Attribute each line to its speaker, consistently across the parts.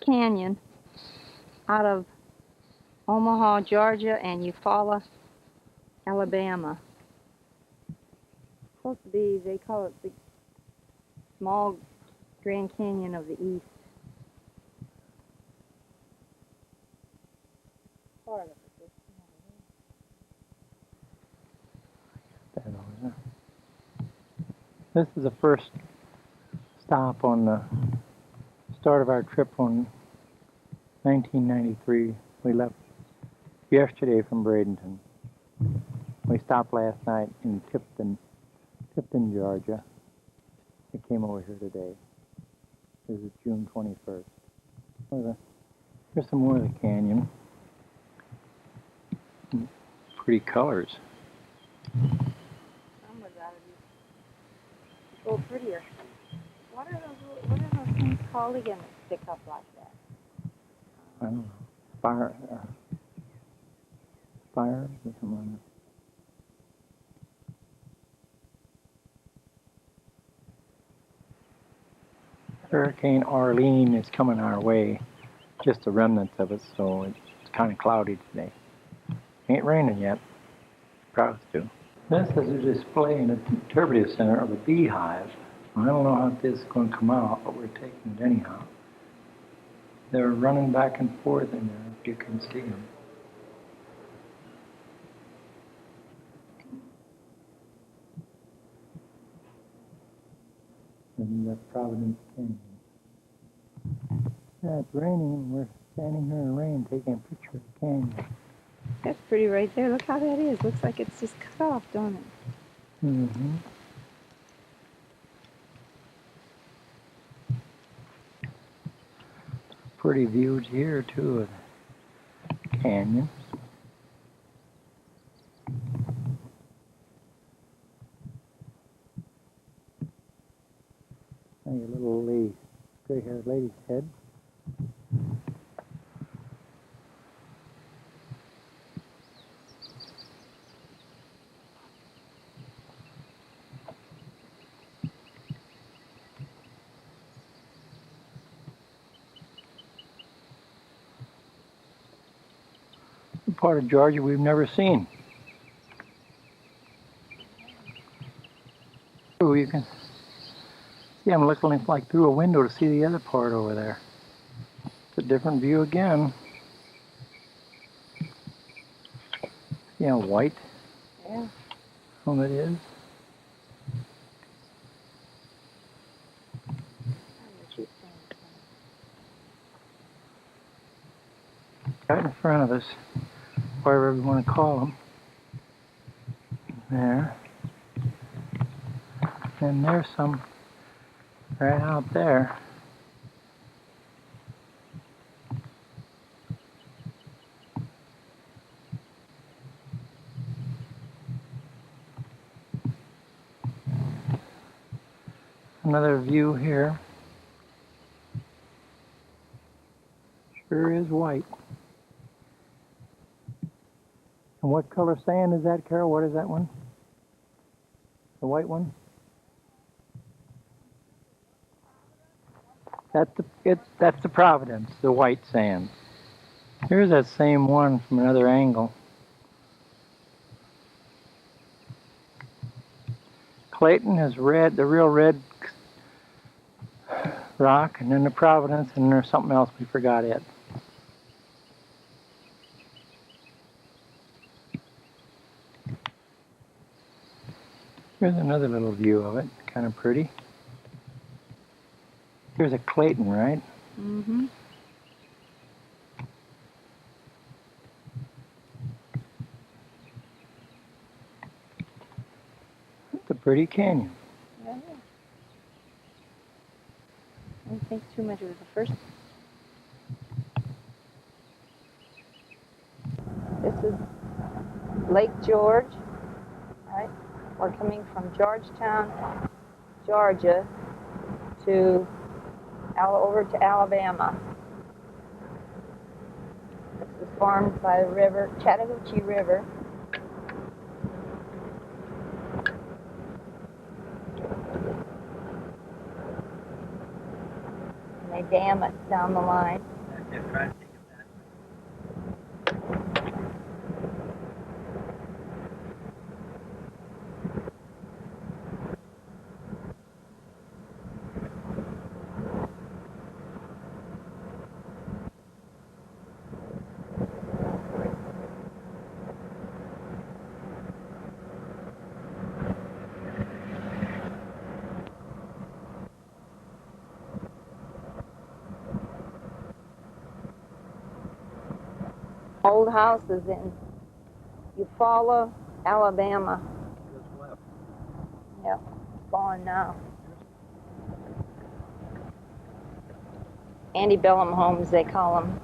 Speaker 1: canyon out of Omaha, Georgia, and Eufaula, Alabama. It's supposed to be, they call it the small Grand Canyon of the East. Part of it.
Speaker 2: This is the first stop on the start of our trip on 1993. We left yesterday from Bradenton. We stopped last night in Tipton, Georgia. We came over here today. This is June 21st. Here's some more of the canyon. Pretty colors.
Speaker 1: Some was out of these. Oh, prettier. What are those things called again that stick up like that?
Speaker 2: I don't know. Spires or something like that. Hurricane Arlene is coming our way, just the remnants of it, so it's kind of cloudy today. Ain't raining yet. Supposed to. This is a display in the interpretive center of a beehive. I don't know how this is going to come out, but we're taking it anyhow. They're running back and forth in there, if you can see them. In the Providence Canyon. Yeah, it's raining. We're standing here in the rain taking a picture of the canyon.
Speaker 1: That's pretty right there. Look how that is. Looks like it's just cut off, don't it?
Speaker 2: Mm-hmm. Pretty views here, too, of the canyon. A little gray-haired lady's head. A part of Georgia we've never seen. Oh, you can see I'm looking like through a window to see the other part over there. It's a different view again. See how white all it is? Right in front of us, wherever we want to call them. There. And there's some right out there. Another view here. Sure is white. And what color sand is that, Carol? What is that one? The white one? That's the Providence, the white sand. Here's that same one from another angle. Clayton is red, the real red rock, and then the Providence, and there's something else we forgot it. Here's another little view of it, kind of pretty. Here's a Clayton, right?
Speaker 1: Mm-hmm.
Speaker 2: It's a pretty canyon.
Speaker 1: Yeah. I don't think too much. It was the first. This is Lake George, right? We're coming from Georgetown, Georgia, over to Alabama. This is formed by the river, Chattahoochee River. And they gamut down the line. Old houses in Eufaula, Alabama.
Speaker 2: Just left.
Speaker 1: Yep, it's gone now. Antebellum homes, they call them.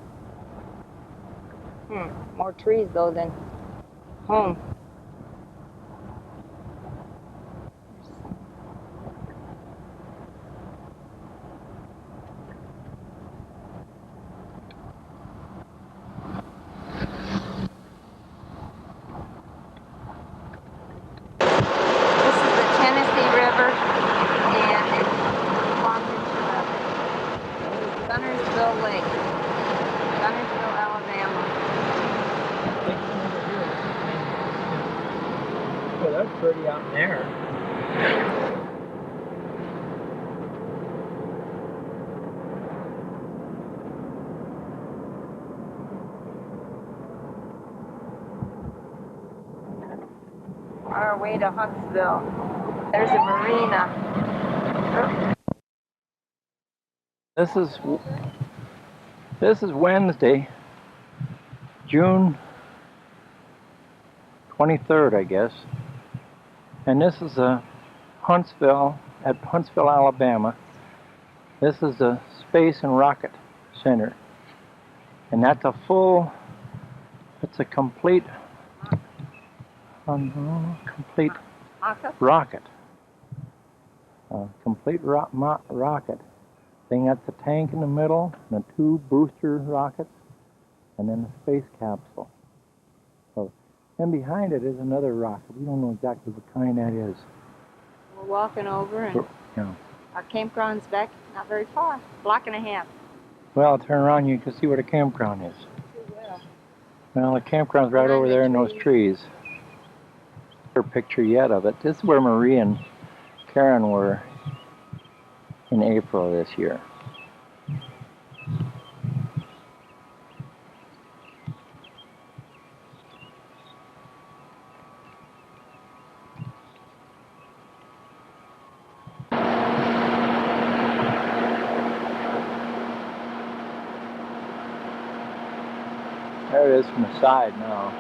Speaker 1: More trees though than home. This is the Tennessee River, and it plumbs into the Gunnersville Lake, Gunnersville, Alabama.
Speaker 2: Well, that's pretty out there.
Speaker 1: On our way to Huntsville. There's a marina.
Speaker 2: This is Wednesday, June 23rd, I guess. And this is Huntsville, at Huntsville, Alabama. This is the Space and Rocket Center. And that's it's a complete rocket. Complete rocket. Thing got the tank in the middle, and the two booster rockets, and then the space capsule. So, and behind it is another rocket. We don't know exactly what kind that is.
Speaker 1: We're walking over, and our campground's back not very far, block and a half.
Speaker 2: Well, turn around, you can see where the campground is. Well, the campground's right over there in those trees. No picture yet of it. This is where Marie and Karen were in April of this year. There it is from the side now.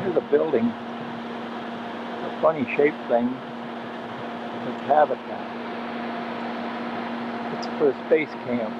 Speaker 2: Here's a building, a funny shaped thing. It's habitat. It's for a space camp.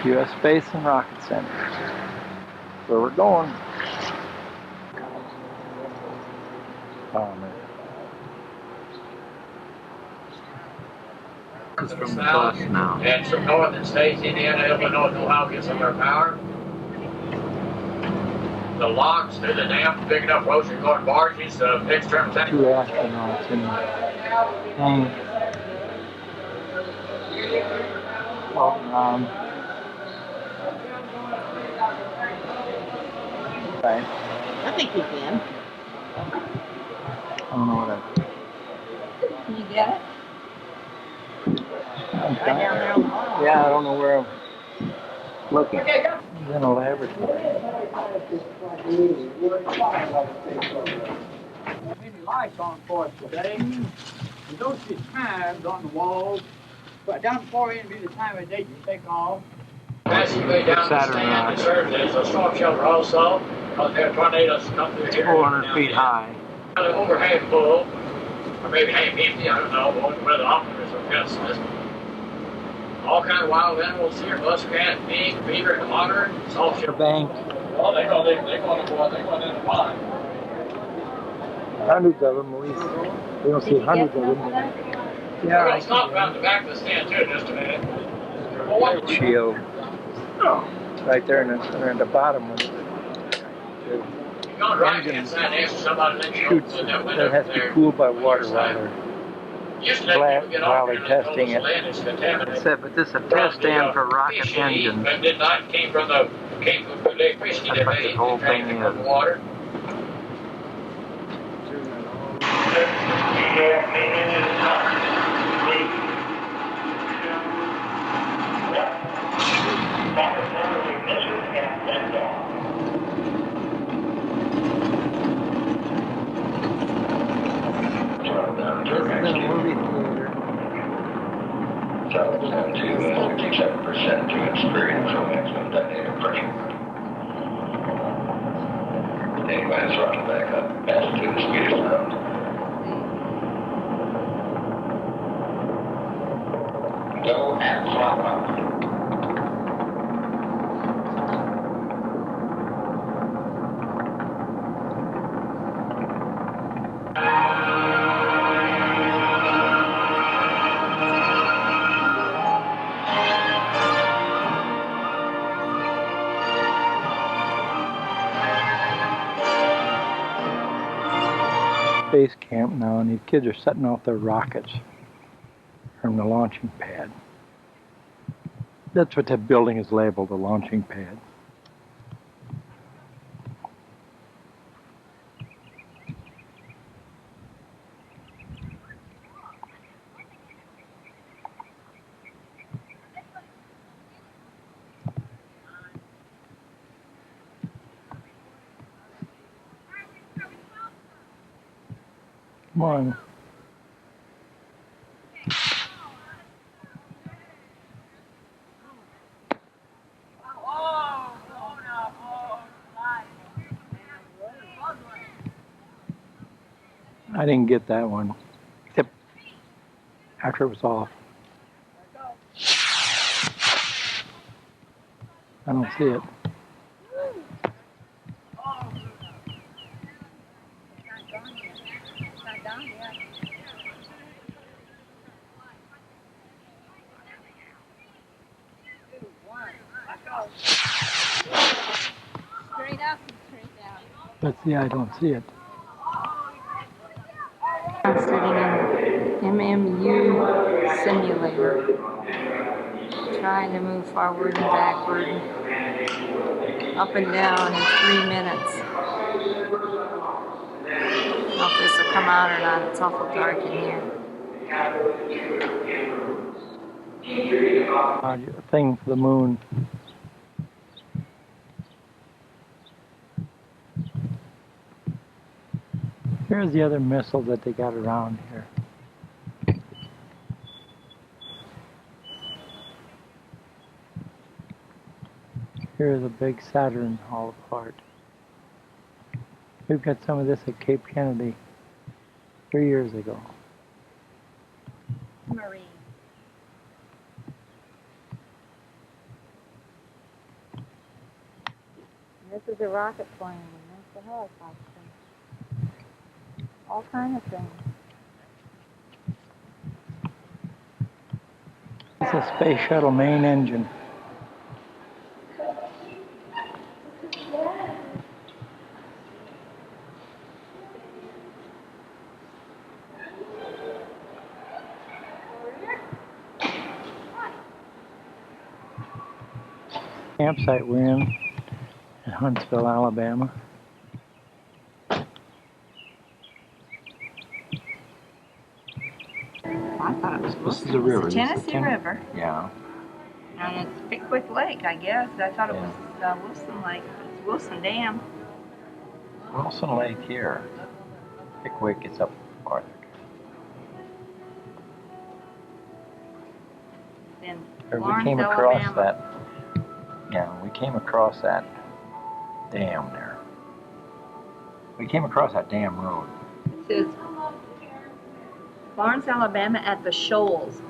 Speaker 2: U.S. Space and Rocket Center. That's where we're going. Oh, man. This is from the bus now.
Speaker 3: And some northern states, Indiana, Illinois, know how to get some of their power. The locks through the dam, big enough ocean going barges, external tank.
Speaker 2: Two astronauts in the tank. Walking around. Right.
Speaker 4: I think you can.
Speaker 2: I don't know what I...
Speaker 1: Can you get it?
Speaker 2: I'm
Speaker 1: Right down there on the bottom.
Speaker 2: Yeah, I don't know where I'm looking. He's in a laboratory.
Speaker 5: Many lights on for us today. And those are the times on the walls. But down before it be the time of day you take off.
Speaker 3: Passageway down the stand, it serves as a storm shelter also, because there are tornadoes come through here.
Speaker 2: 400 feet high.
Speaker 3: Over half full, or maybe half empty, I don't know, whether optimists or pessimists. All kind of wild animals here, muskrat, mink, beaver, and otter, salt
Speaker 2: The
Speaker 3: shelter.
Speaker 2: bank
Speaker 3: Well, they're going in the pond.
Speaker 2: Hundreds of them, at least. We don't see hundreds of them.
Speaker 3: We're going to stop around the back of the stand too in just a minute. Well, what did you
Speaker 2: Shield. Right there in the bottom one.
Speaker 3: You're going right inside next to somebody that you
Speaker 2: Shoots
Speaker 3: open that
Speaker 2: that
Speaker 3: window
Speaker 2: has to be
Speaker 3: there.
Speaker 2: cooled by water while
Speaker 3: While
Speaker 2: they're testing it. But this is a test stand for rocket engines.
Speaker 3: But did not came from the electricity
Speaker 2: That's what this whole thing
Speaker 3: from the
Speaker 2: is.
Speaker 3: water.
Speaker 2: This is in a movie theater.
Speaker 4: Travels down to 67% to experience no maximum dynamic pressure. Anybody's throttle back up. Altitude speed is sound. Go and throttle up.
Speaker 2: Base camp now, and these kids are setting off their rockets from the launching pad. That's what that building is labeled, the launching pad. Come on. I didn't get that one, except after it was off. I don't see it.
Speaker 1: Straight up and straight down.
Speaker 2: But see, I don't see it.
Speaker 1: I'm sitting in an MMU simulator, trying to move forward and backward, up and down in 3 minutes. I don't know if this will come out or not. It's awful dark in here.
Speaker 2: Thing for the moon. Here's the other missile that they got around here. Here's a big Saturn all apart. We've got some of this at Cape Kennedy 3 years ago.
Speaker 1: Marine. This is a rocket plane, and that's a helicopter. All kinds of things.
Speaker 2: It's a space shuttle main engine. Campsite we're in Huntsville, Alabama.
Speaker 1: I thought it was
Speaker 2: This is a river.
Speaker 1: It's the Tennessee River.
Speaker 2: Yeah.
Speaker 1: And it's Pickwick Lake, I guess. I thought it was Wilson Lake. It's Wilson Dam.
Speaker 2: Wilson Lake here. Pickwick is up farther.
Speaker 1: Then
Speaker 2: We
Speaker 1: Lawrence,
Speaker 2: came across
Speaker 1: Alabama.
Speaker 2: that. Yeah, we came across that dam there. We came across that dam road.
Speaker 1: It says Lawrence, Alabama at the shoals.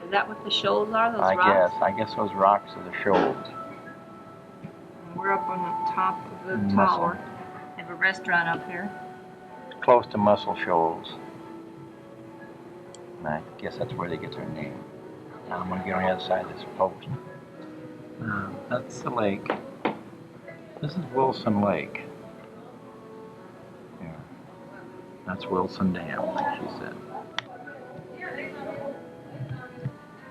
Speaker 1: Is that what the shoals are? Those rocks?
Speaker 2: I guess those rocks are the shoals.
Speaker 1: We're up on the top of the
Speaker 2: Muscle.
Speaker 1: tower. They have a restaurant up here.
Speaker 2: Close to Muscle Shoals. And I guess that's where they get their name. Now I'm going to get on the other side of this post. That's the lake. This is Wilson Lake. Here. That's Wilson Dam, like she said.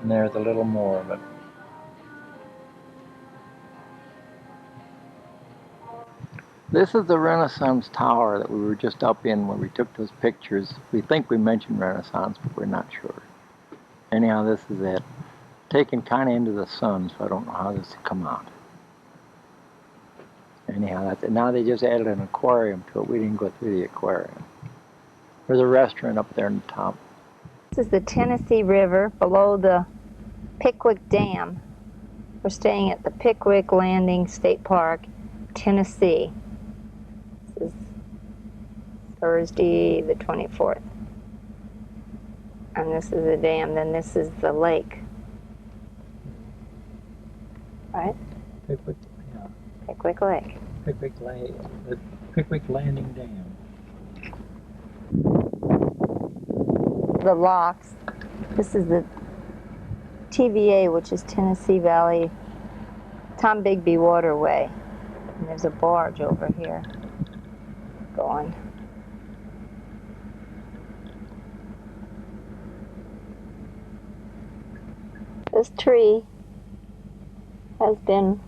Speaker 2: And there's a little more of it. This is the Renaissance Tower that we were just up in when we took those pictures. We think we mentioned Renaissance, but we're not sure. Anyhow, this is it. Taken kind of into the sun, so I don't know how this will come out. Anyhow, that's it. Now they just added an aquarium to it. We didn't go through the aquarium. There's a restaurant up there on the top.
Speaker 1: This is the Tennessee River below the Pickwick Dam. We're staying at the Pickwick Landing State Park, Tennessee. This is Thursday the 24th. And this is the dam, then this is the lake. Right?
Speaker 2: Pickwick, yeah.
Speaker 1: Pickwick Lake.
Speaker 2: Pickwick Lake, the Pickwick Landing Dam.
Speaker 1: The locks. This is the TVA, which is Tennessee Valley Tom Bigby Waterway. And there's a barge over here going. This tree has been,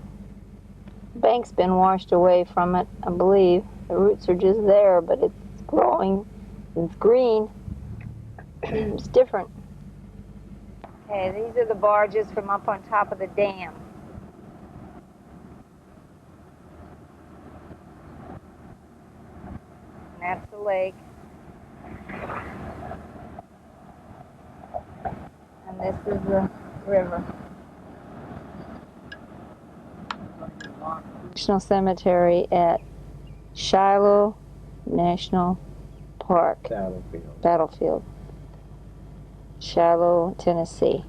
Speaker 1: the bank's been washed away from it, I believe. The roots are just there, but it's growing. It's green. It's different. Okay, these are the barges from up on top of the dam. And that's the lake. And this is the river. National Cemetery at Shiloh National Park. Battlefield. Shiloh, Tennessee.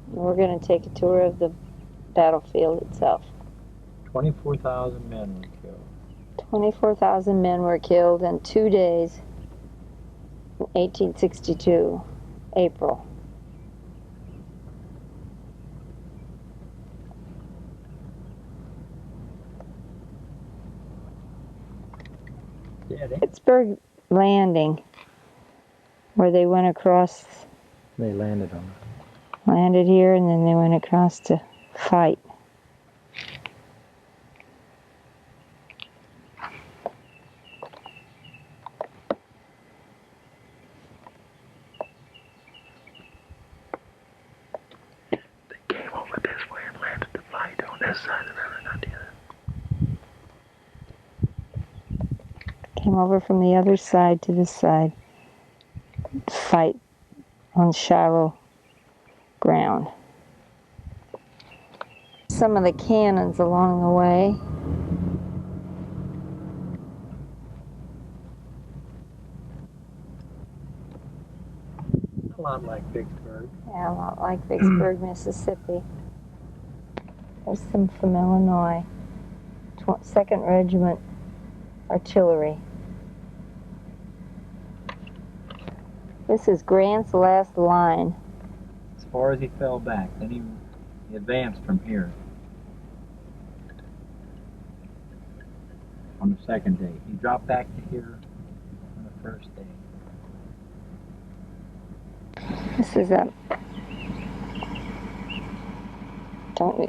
Speaker 1: We're going to take a tour of the battlefield itself.
Speaker 2: 24,000 men were killed.
Speaker 1: 24,000 men were killed in 2 days in 1862, April.
Speaker 2: Yeah,
Speaker 1: Pittsburgh Landing, where they went across,
Speaker 2: they landed on it.
Speaker 1: landed here, and then they went across to fight.
Speaker 2: They came over this way and landed the fight on this side of the river, not the other.
Speaker 1: Came over from the other side to this side. Fight on shallow ground. Some of the cannons along the way.
Speaker 2: A lot like Vicksburg.
Speaker 1: Yeah, a lot like Vicksburg, Mississippi. There's some from Illinois. 2nd Regiment Artillery. This is Grant's last line.
Speaker 2: As far as he fell back, then he advanced from here. On the second day. He dropped back to here on the first day.
Speaker 1: This is a,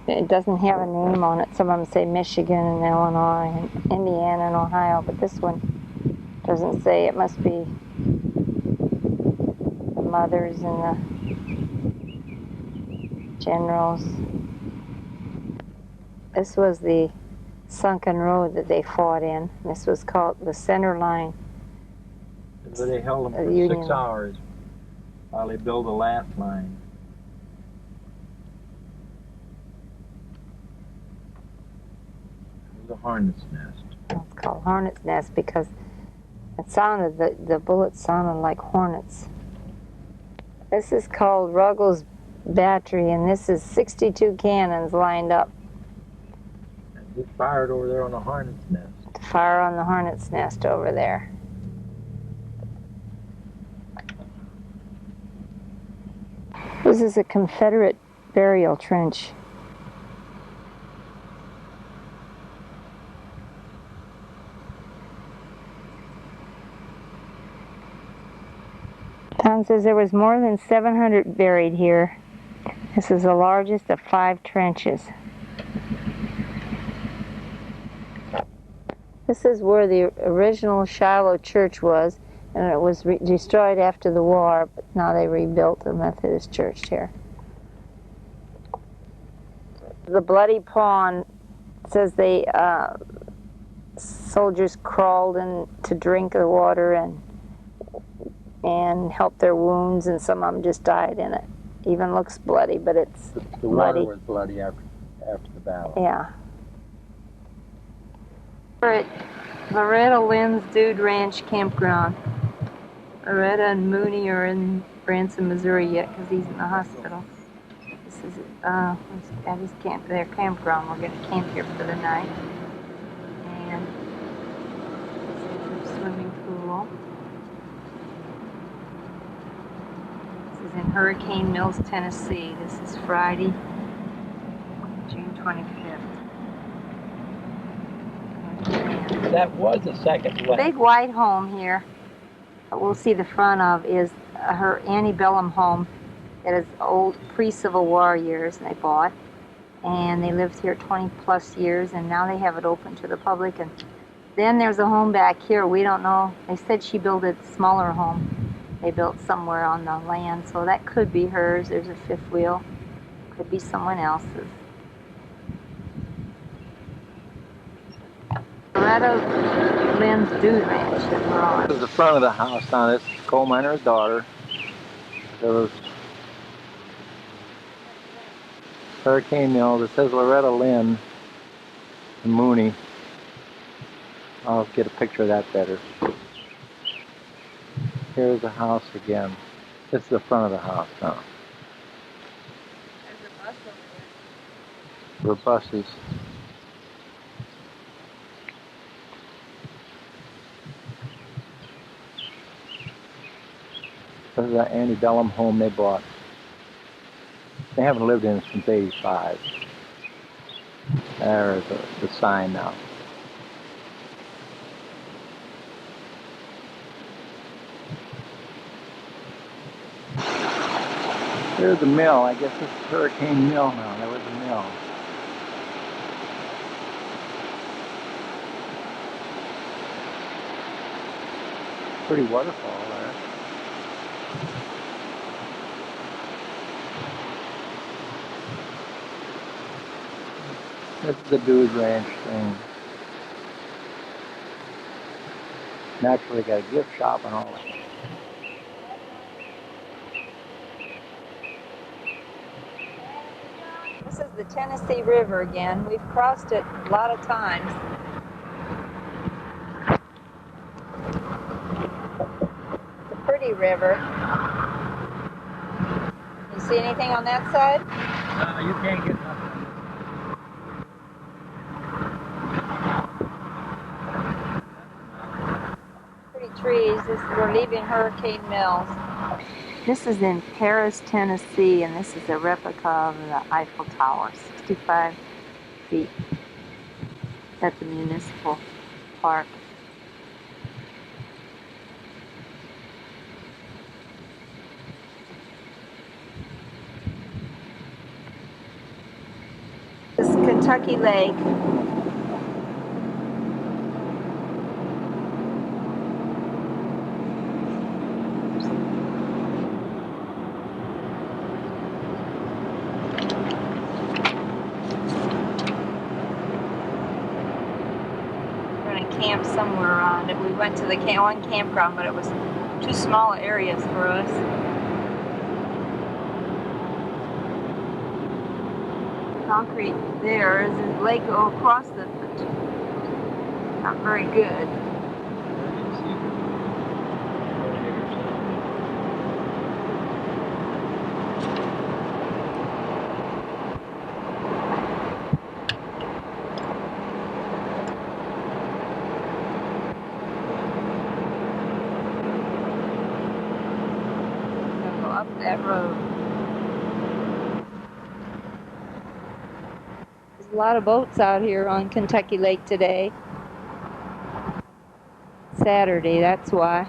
Speaker 1: it doesn't have a name on it. Some of them say Michigan and Illinois and Indiana and Ohio, but this one doesn't say. It must be the mothers and the generals. This was the sunken road that they fought in. This was called the center line.
Speaker 2: So they held them for
Speaker 1: Union
Speaker 2: 6 hours while they built the last line. It was a hornet's nest.
Speaker 1: It's called Hornet's Nest because it sounded, the bullets sounded like hornets. This is called Ruggles Battery, and this is 62 cannons lined up
Speaker 2: They fired over there on the hornet's nest.
Speaker 1: Fire on the hornet's nest over there. This is a Confederate burial trench. Tom says there was more than 700 buried here. This is the largest of 5 trenches. This is where the original Shiloh church was, and it was destroyed after the war, but now they rebuilt the Methodist church here. The Bloody Pond says they soldiers crawled in to drink the water and help their wounds, and some of them just died in it. Even looks bloody, but it's
Speaker 2: The
Speaker 1: bloody.
Speaker 2: water was bloody after the battle.
Speaker 1: Yeah. We're at Loretta Lynn's Dude Ranch Campground. Loretta and Mooney are in Branson, Missouri yet because he's in the hospital. This is at his their campground. We're going to camp here for the night. And this is the swimming pool. This is in Hurricane Mills, Tennessee. This is Friday, June 25th.
Speaker 2: That was the second
Speaker 1: The big white home here that we'll see the front of is her antebellum home. It is old pre-Civil War years they bought, and they lived here 20 plus years, and now they have it open to the public. And then there's a home back here. We don't know. They said she built a smaller home. They built somewhere on the land, so that could be hers. There's a fifth wheel. Could be someone else's. Loretta Lynn's Dude Ranch that we're on.
Speaker 2: This is the front of the house now. This is coal miner's daughter. There was Hurricane Mills. It says Loretta Lynn and Mooney. I'll get a picture of that better. Here's the house again. This is the front of the house now.
Speaker 1: There's a bus over there.
Speaker 2: For buses. This is that antebellum home they bought. They haven't lived in it since '85. There's the sign now. There's the mill. I guess this is Hurricane Mill now. There was a mill. Pretty waterfall there. This is the Dude Ranch thing. Naturally got a gift shop and all that.
Speaker 1: This is the Tennessee River again. We've crossed it a lot of times. It's a pretty river. You see anything on that side?
Speaker 2: You can't get nothing.
Speaker 1: Pretty trees. We're leaving Hurricane Mills. This is in Paris, Tennessee, and this is a replica of the Eiffel Tower, 65 feet at the municipal park. This is Kentucky Lake. Camp somewhere around it. We went to the one campground, but it was too small areas for us. Concrete there is a lake across the not very good. that road. There's a lot of boats out here on Kentucky Lake today. Saturday, that's why.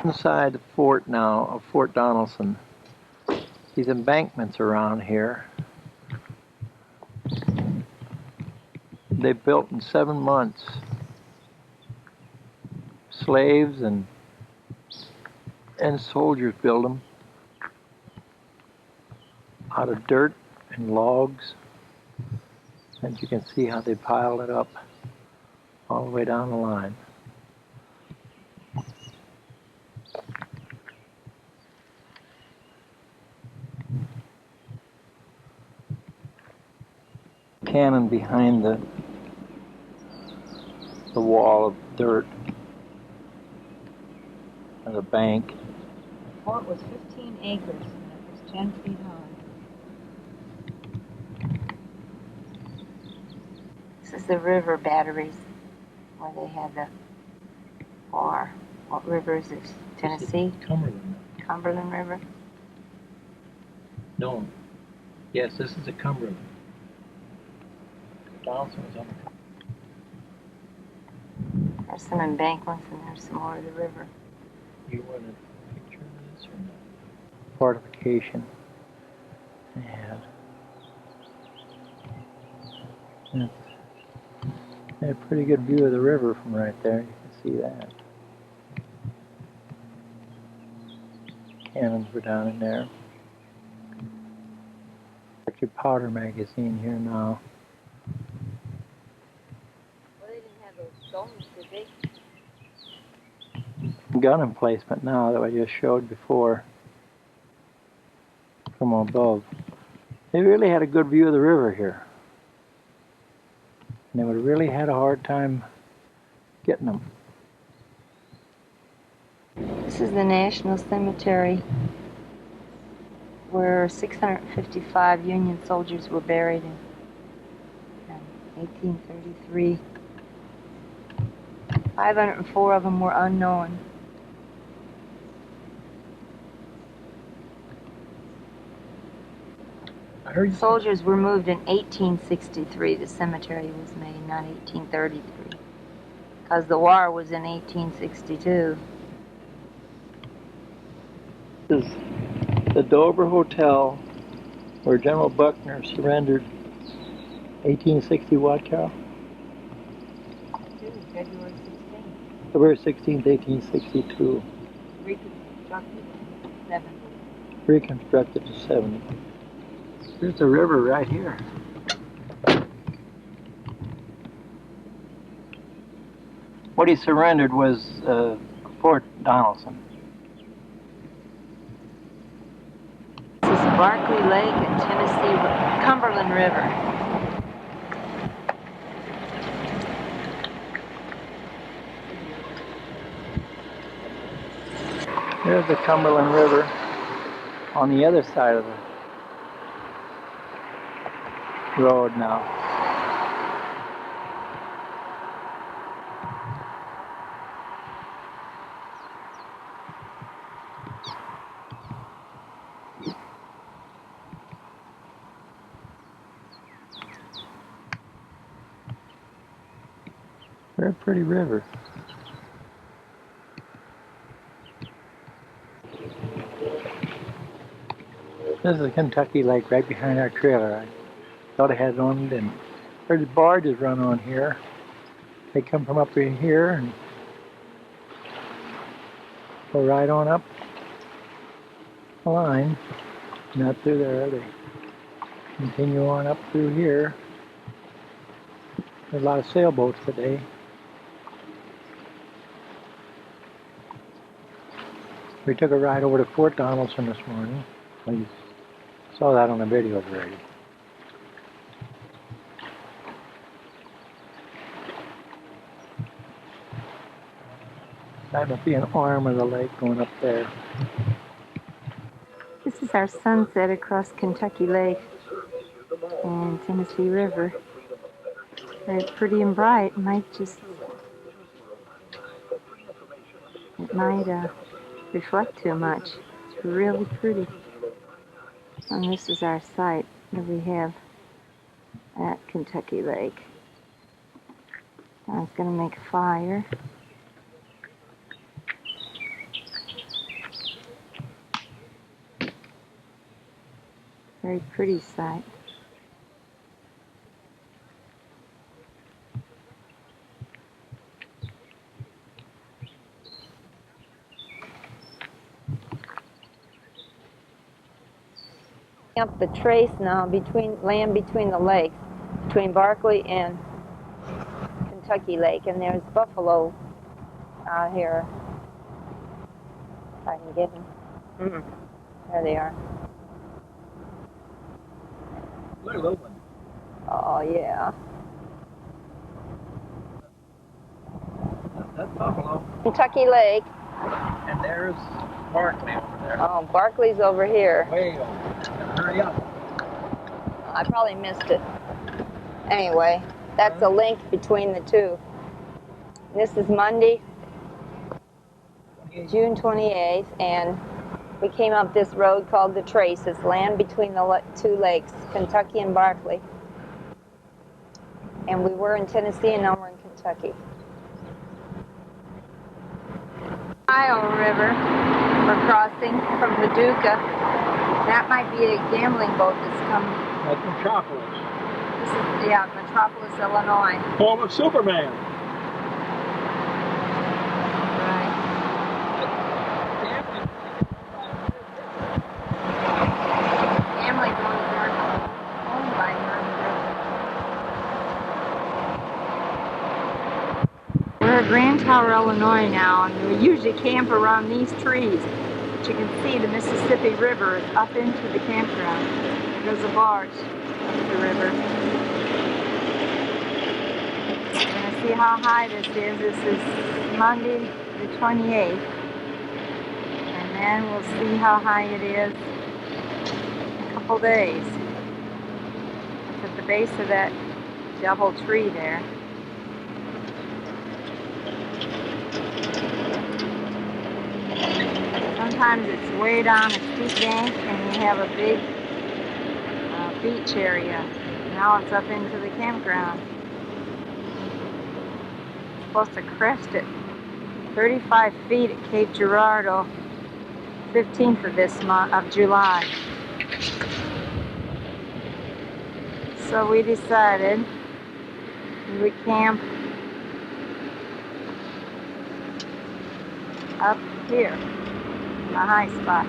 Speaker 2: Inside the fort now of Fort Donelson. These embankments around here, they built in 7 months. Slaves and soldiers built them out of dirt and logs. And you can see how they piled it up all the way down the line. Cannon behind the wall of dirt and the bank.
Speaker 1: The fort was 15 acres and it was 10 feet high. This is the river batteries where they had the war. What river is this? Tennessee?
Speaker 2: Cumberland.
Speaker 1: Cumberland River?
Speaker 2: No. Yes, this is the Cumberland. Donelson was on the
Speaker 1: There's some embankments and there's some more of the river.
Speaker 2: You want a picture of this or not? Fortification. And a pretty good view of the river from right there. You can see that. Cannons were down in there. Got your powder magazine here now.
Speaker 1: Well, they didn't have those domes, did they?
Speaker 2: Gun emplacement now that I just showed before from above. They really had a good view of the river here. And they would have really had a hard time getting them.
Speaker 1: This is the National Cemetery where 655 Union soldiers were buried in 1833. 504 of them were unknown.
Speaker 2: I heard
Speaker 1: Soldiers were moved in 1863. The cemetery was made, not 1833. Because the war was in 1862.
Speaker 2: This is the Dover Hotel where General Buckner surrendered 1860 what, Carol?
Speaker 1: February 16th.
Speaker 2: February 16th, 1862.
Speaker 1: Reconstructed in 70.
Speaker 2: Reconstructed to 70. There's the river right here. What he surrendered was Fort Donelson.
Speaker 1: This is Barkley Lake and Tennessee Cumberland River.
Speaker 2: There's the Cumberland River on the other side of the road now. Very pretty river. This is the Kentucky Lake right behind our trailer. I thought I had it on, didn't. There's barges run on here. They come from up in here and go right on up the line. Not through there. They continue on up through here. There's a lot of sailboats today. We took a ride over to Fort Donelson this morning. Well, you saw that on the video already. That must be an arm of the lake going up there.
Speaker 1: This is our sunset across Kentucky Lake and Tennessee River. Very pretty and bright. It might reflect too much. It's really pretty. And this is our site that we have at Kentucky Lake. I was going to make a fire. Very pretty site. Up the trace now between the lakes, between Barkley and Kentucky Lake, and there's buffalo out here. If I can get them. There they are.
Speaker 2: Look at those ones.
Speaker 1: Oh yeah.
Speaker 2: That's buffalo.
Speaker 1: Kentucky Lake.
Speaker 2: And there's Barkley over there.
Speaker 1: Oh, Barkley's over here.
Speaker 2: Way over. Hurry up.
Speaker 1: I probably missed it. Anyway, that's a link between the two. This is Monday, June 28th, and we came up this road called the Trace. It's land between the two lakes, Kentucky and Barkley. And we were in Tennessee, and now we're in Kentucky. Ohio River, we're crossing from Paducah. That might be a gambling boat that's coming.
Speaker 2: That's Metropolis.
Speaker 1: This is, yeah, Metropolis, Illinois.
Speaker 2: Home of Superman.
Speaker 1: Right. Gambling boats are owned by her. We're at Grand Tower, Illinois now, and we usually camp around these trees. But you can see the Mississippi River is up into the campground. There's a barge up the river. We're going to see how high this is. This is Monday the 28th. And then we'll see how high it is in a couple days. It's at the base of that double tree there. Sometimes it's way down a steep bank and you have a big beach area. Now it's up into the campground. It's supposed to crest at 35 feet at Cape Girardeau, 15th of this month of July. So we decided we would camp up here. A high spot.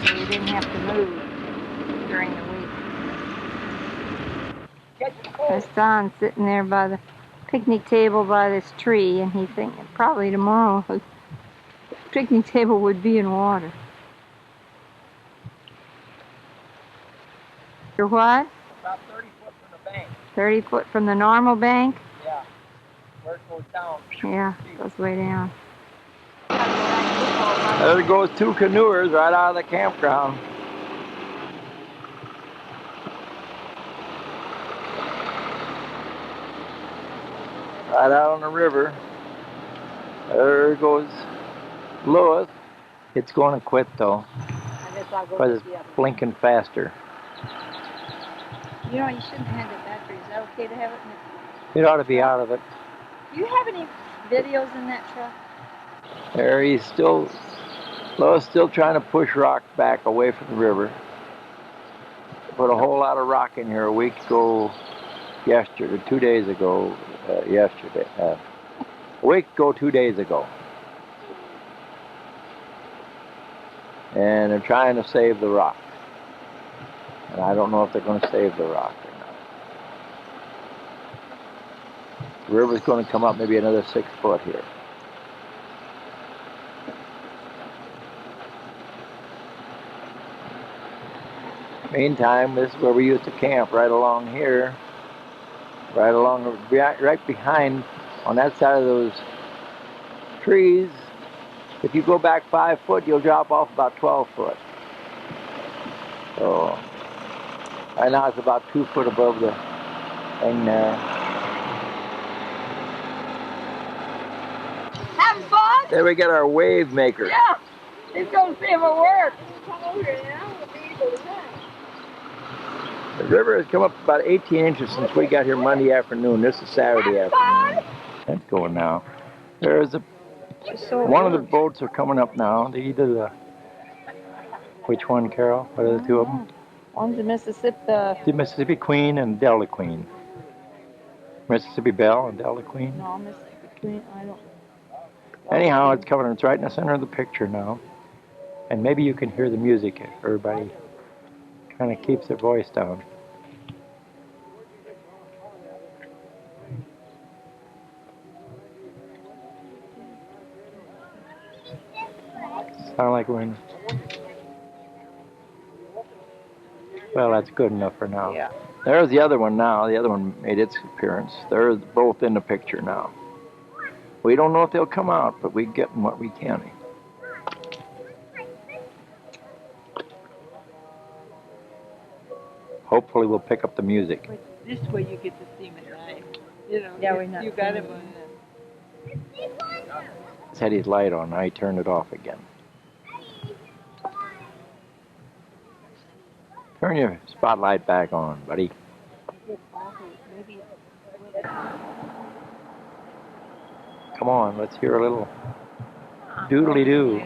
Speaker 1: So we didn't have to move during the week. There's Don sitting there by the picnic table by this tree, and he's thinking probably tomorrow the picnic table would be in water. You're what?
Speaker 2: About 30 foot from the bank.
Speaker 1: 30 foot from the normal bank?
Speaker 2: Yeah. Where it goes down.
Speaker 1: Yeah, it goes way down.
Speaker 2: There goes two canoers right out of the campground. Right out on the river. There goes Lewis. It's going to quit though, because it's blinking faster.
Speaker 1: You know, you shouldn't have the battery. Is that okay to have it in the...
Speaker 2: It ought to be out of it.
Speaker 1: Do you have any videos in that truck?
Speaker 2: There he's still, Lois still trying to push rock back away from the river. Put a whole lot of rock in here a week ago, yesterday, 2 days ago, yesterday. A week ago, 2 days ago. And they're trying to save the rock. And I don't know if they're going to save the rock or not. The river's going to come up maybe another 6 foot here. Meantime, this is where we used to camp, right along here. right along, right behind, on that side of those trees. If you go back 5 foot, you'll drop off about 12 foot. So right now it's about 2 foot above the thing there.
Speaker 1: Having fun?
Speaker 2: There we get our wave maker.
Speaker 1: Yeah. He's going to see if it works.
Speaker 2: The river has come up about 18 inches since we got here Monday afternoon. This is Saturday afternoon. It's going now. There's a one of the boats are coming up now. Either the which one, Carol? What are the two of them?
Speaker 1: One's the Mississippi.
Speaker 2: The Mississippi Queen and Delta Queen. Mississippi Belle and Delta Queen.
Speaker 1: No, Mississippi Queen. I don't.
Speaker 2: Anyhow, it's coming. It's right in the center of the picture now, and maybe you can hear the music. Everybody kind of keeps their voice down. Sound like we're in. Well, that's good enough for now.
Speaker 1: Yeah.
Speaker 2: There's the other one now. The other one made its appearance. They're both in the picture now. We don't know if they'll come out, but we get them what we can. Hopefully we'll pick up the music.
Speaker 6: This way you get to see them at night. You know,
Speaker 1: Yeah, we're not
Speaker 6: you got
Speaker 1: seeing
Speaker 6: him on
Speaker 2: He's had his light on. Now he turned it off again. Turn your spotlight back on, buddy. Come on, let's hear a little doodly-doo.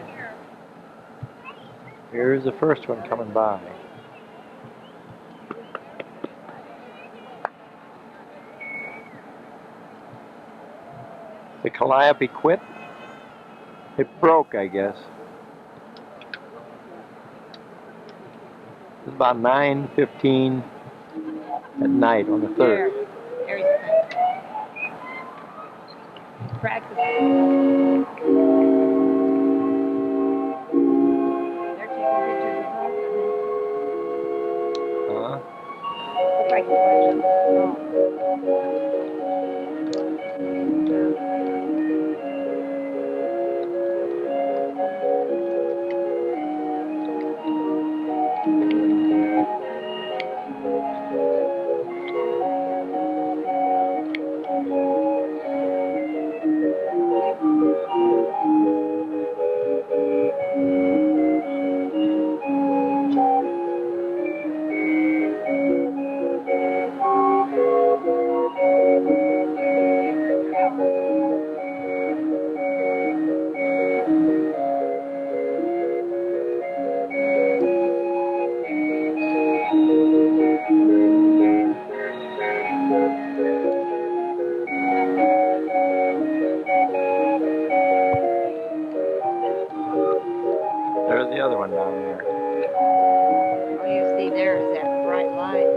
Speaker 2: Here's the first one coming by. The calliope quit. It broke, I guess. It's about 9:15 at night on the 3rd.
Speaker 1: Practice. They're taking pictures of us.
Speaker 2: Huh?
Speaker 1: Looks like it's watching.
Speaker 2: There's the other one down there.
Speaker 1: All you see there is that bright light.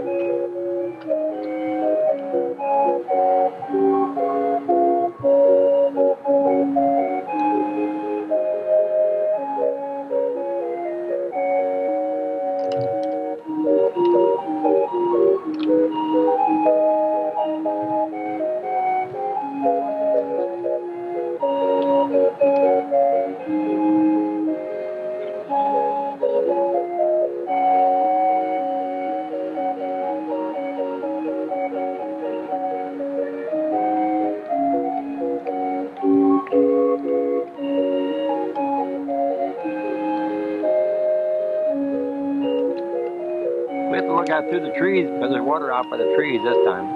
Speaker 2: We have to look out through the trees because there's water out by the trees this time.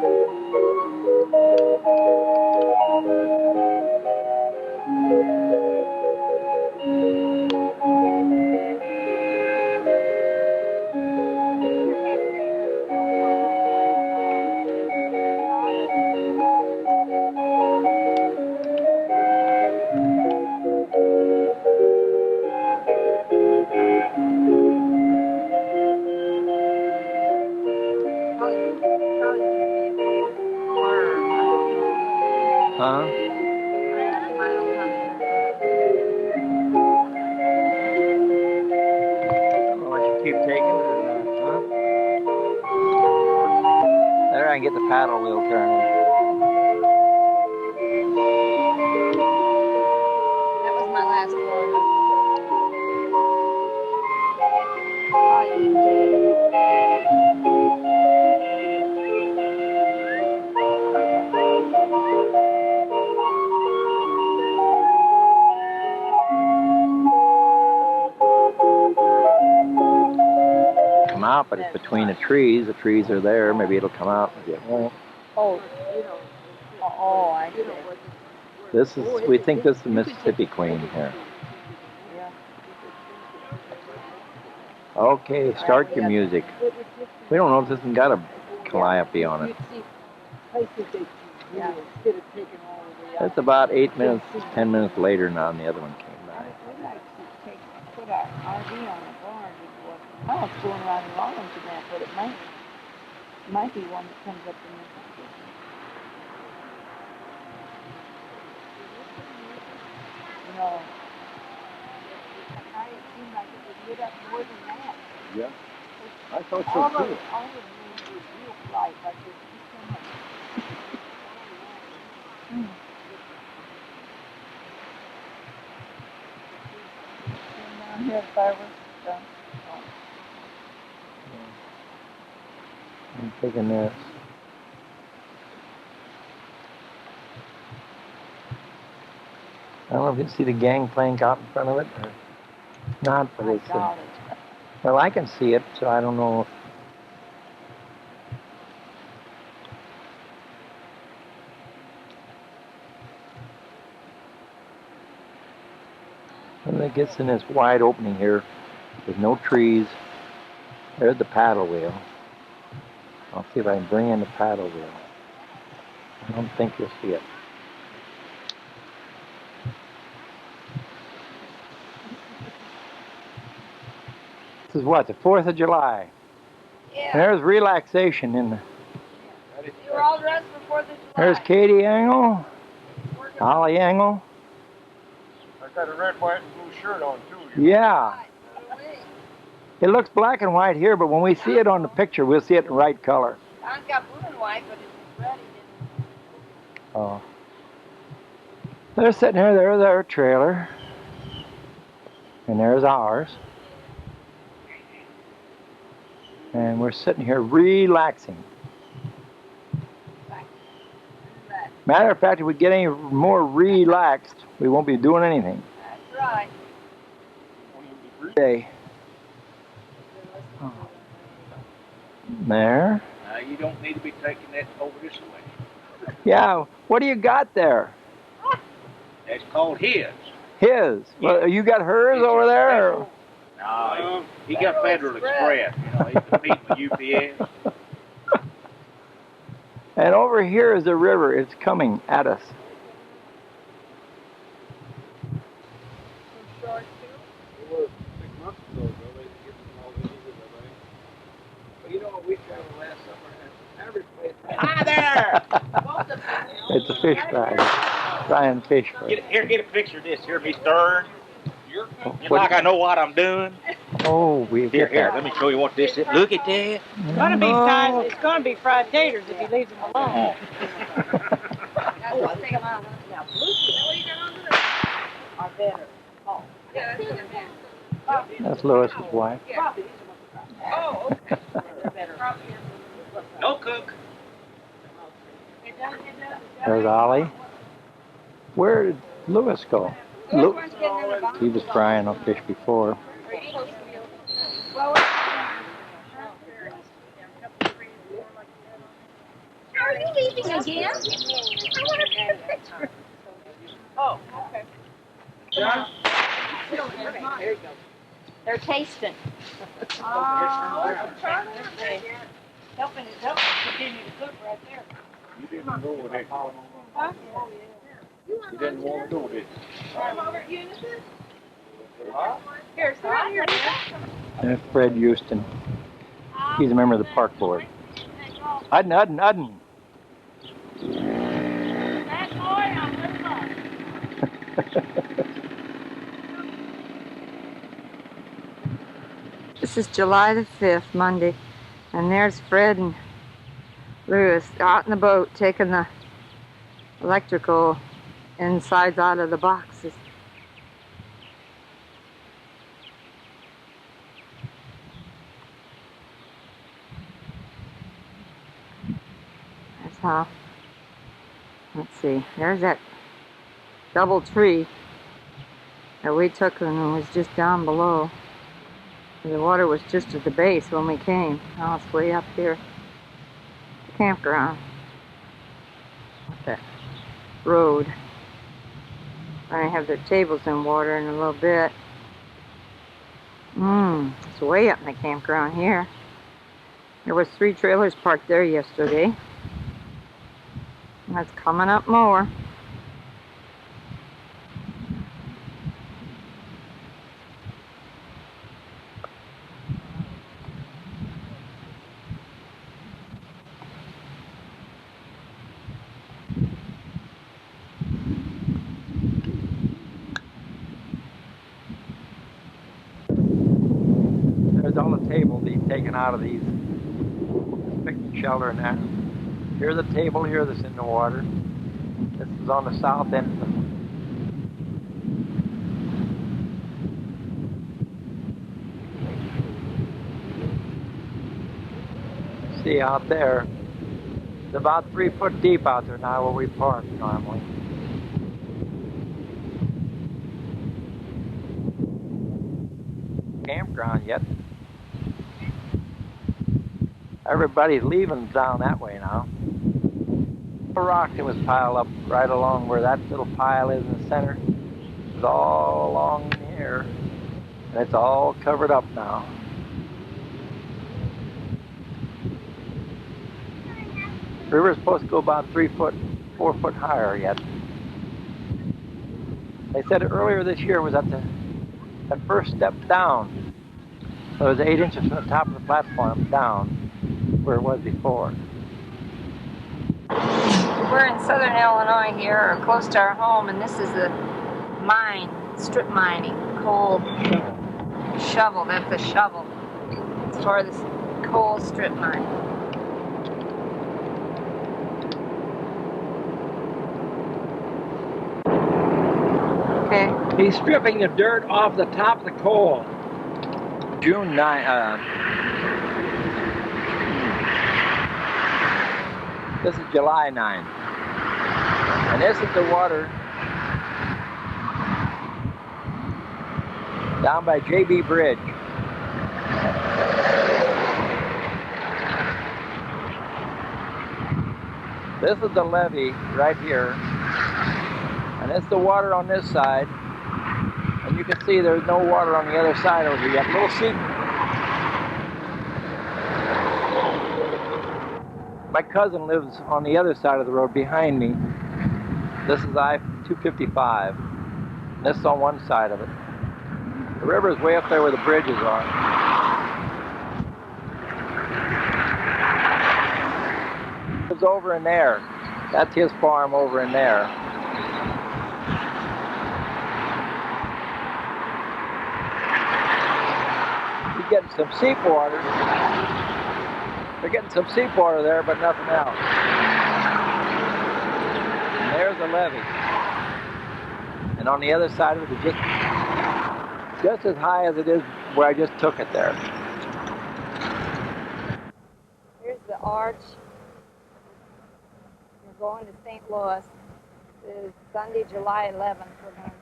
Speaker 2: Huh? and get the paddle wheel turning.
Speaker 1: That was my last one.
Speaker 2: Come out, but it's between the trees. The trees are there. Maybe it'll come out. Maybe it won't.
Speaker 1: Oh, I see.
Speaker 2: This is. We think this is the Mississippi Queen here. Okay, start your music. We don't know if this has got a calliope on it. It's about 8 minutes, 10 minutes later now, and the other one came by.
Speaker 6: We'd like to put our RV on the barn before. Well, it's going around in Lawrence and that, but it might be one that comes up in Mississippi. No. It seemed like it was lit up more than that.
Speaker 2: Yeah, I thought
Speaker 6: All of the moons were real bright, like this. Down here, fireworks done.
Speaker 2: I'm taking this. I don't know if you can see the gangplank out in front of it or not, but it's. Well, I can see it, so I don't know if. When it gets in this wide opening here, there's no trees. There's the paddle wheel. I'll see if I can bring in the paddle wheel. I don't think you'll see it. This is what, the 4th of July.
Speaker 6: Yeah.
Speaker 2: There's relaxation in the.
Speaker 6: You were all dressed for 4th of July.
Speaker 2: There's Katie Angle, Holly Angle.
Speaker 3: I got a red, white, and blue shirt on too.
Speaker 2: Yeah. It looks black and white here, but when we see it on the picture, we'll see it in right color.
Speaker 6: I've got blue and white, but it's red.
Speaker 2: Oh. They're sitting here, there's their trailer. And there's ours. And we're sitting here relaxing. Matter of fact, if we get any more relaxed, we won't be doing anything.
Speaker 6: That's right.
Speaker 2: Day. Oh. There.
Speaker 3: You don't need to be taking that over this way.
Speaker 2: Yeah, what do you got there?
Speaker 3: That's called his.
Speaker 2: His. Well, you got hers
Speaker 3: It's
Speaker 2: over
Speaker 3: a
Speaker 2: there? Or?
Speaker 3: No, he got Federal Express. You know, he's competing with UPS.
Speaker 2: And over here is the river. It's coming at us.
Speaker 6: Short too.
Speaker 3: It was 6 months ago, they get all the easy, but you know what we traveled last summer and average place. Hi there!
Speaker 2: It's a fish fry. Frying fish fry.
Speaker 3: Get a picture of this. Here, me stirring.
Speaker 2: What-
Speaker 3: Like I know what I'm doing.
Speaker 2: Oh, we
Speaker 3: Here,
Speaker 2: get that.
Speaker 3: let me show you what this is. Look at that.
Speaker 6: It's gonna be fried. It's gonna be fried taters if he leaves them alone.
Speaker 1: Oh, I'll take them out. Now, blue, what you got on there?
Speaker 6: Are better.
Speaker 1: Oh, yeah,
Speaker 2: That's Lewis's wife.
Speaker 1: Oh, okay.
Speaker 6: They're better.
Speaker 3: No cook.
Speaker 2: There's Ollie. Where did Lewis go? Lu- he was frying a fish before.
Speaker 1: Are you leaving again? I want to take a picture.
Speaker 6: Oh, okay.
Speaker 1: There you go. They're tasting.
Speaker 6: Helping continue to cook right there.
Speaker 3: You didn't go with it.
Speaker 6: Huh?
Speaker 3: You didn't want to go with it.
Speaker 6: Here, sit right here.
Speaker 2: There's Fred Houston. He's a member of the park board. Udden. This is July the 5th, Monday, and there's Fred and
Speaker 1: Lewis out in the boat taking the electrical insides out of the boxes. That's how. Let's see. There's that double tree that we took and it was just down below. The water was just at the base when we came. Now it's way up here. The campground. With that road. I have their tables in water in a little bit. It's way up in the campground here. There was 3 trailers parked there yesterday. And that's coming up more.
Speaker 2: There's all the tables he's taken out of these. Picnic shelter and that. Here's a table here that's in the water. This is on the south end of the... See out there. It's about 3 foot deep out there now where we park normally. Campground yet. Everybody's leaving down that way now. The rock that was piled up right along where that little pile is in the center is all along here, and it's all covered up now. The river's supposed to go about 3 foot, 4 foot higher yet. They said earlier this year was at the first step down. So it was 8 inches from the top of the platform down where it was before.
Speaker 1: We're in southern Illinois here, or close to our home, and this is the mine, strip mining, coal shovel. That's a shovel. It's for this coal strip mine. Okay.
Speaker 3: He's stripping the dirt off the top of the coal.
Speaker 2: June 9, this is July 9. And this is the water down by JB Bridge. This is the levee right here. And it's the water on this side. And you can see there's no water on the other side over here. You have a little seep. My cousin lives on the other side of the road behind me. This is I-255. This is on one side of it. The river is way up there where the bridges are. It's over in there. That's his farm over in there. He's getting some seawater. They're getting some seawater there, but nothing else. And there's the levee. And on the other side of it is just as high as it is where I just took it there.
Speaker 1: Here's the arch. We're going to St. Louis. This is Sunday, July 11th. We're going to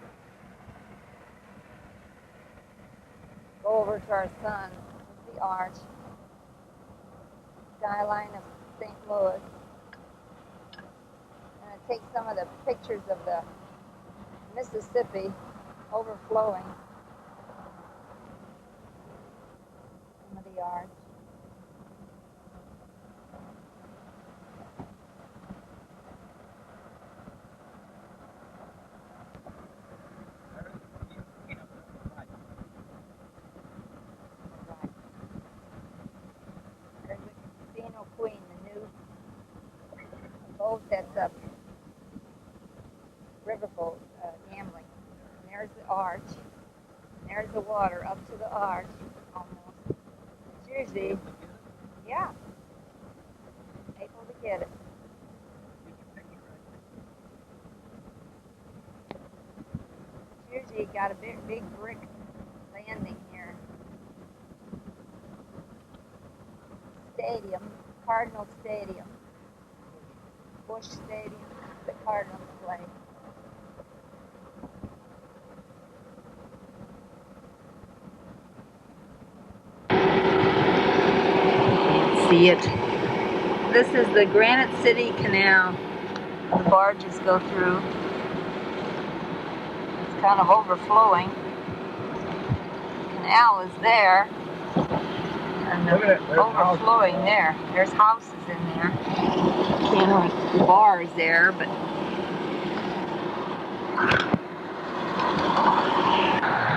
Speaker 1: go over to our son. This is the arch. Skyline of St. Louis. I'm going to take some of the pictures of the Mississippi overflowing some of the arch. Queen, the new boat that's up, riverboat gambling. And there's the arch. And there's the water up to the arch, almost. It's usually, yeah, April the Get it. Usually you got a big brick landing here. Stadium, Cardinal Stadium. Bush Stadium, the Cardinals play. See it. This is the Granite City Canal. The barges go through. It's kind of overflowing. The canal is there. And overflowing there. There's houses in there. Can't really bars there, but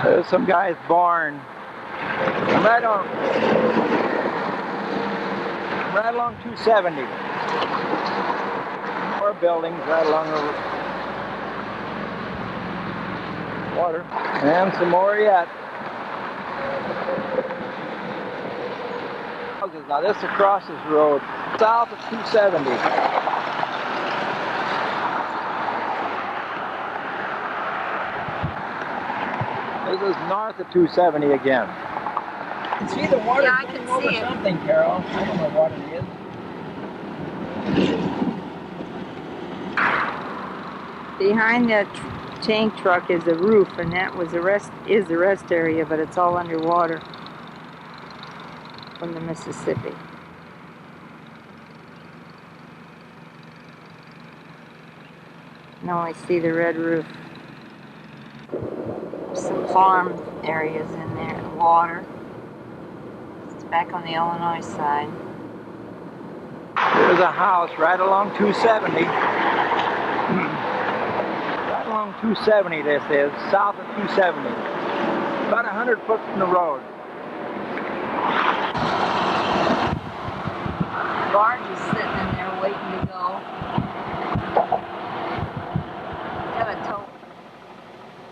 Speaker 2: there's some guy's barn. I'm right along 270. More buildings right along the water. And some more yet. Now this across this road, south of 270. This is north of 270 again. You see the water coming over something, Carol. I don't know what it is.
Speaker 1: behind that tank truck is a roof, and that was the rest area, but it's all underwater from the Mississippi. You can only see the red roof. Some farm areas in there, water. It's back on the Illinois side.
Speaker 2: There's a house right along 270. Right along 270 this is, south of 270. About 100 foot from the road.
Speaker 1: Barge is sitting in there waiting to go. Got a tow.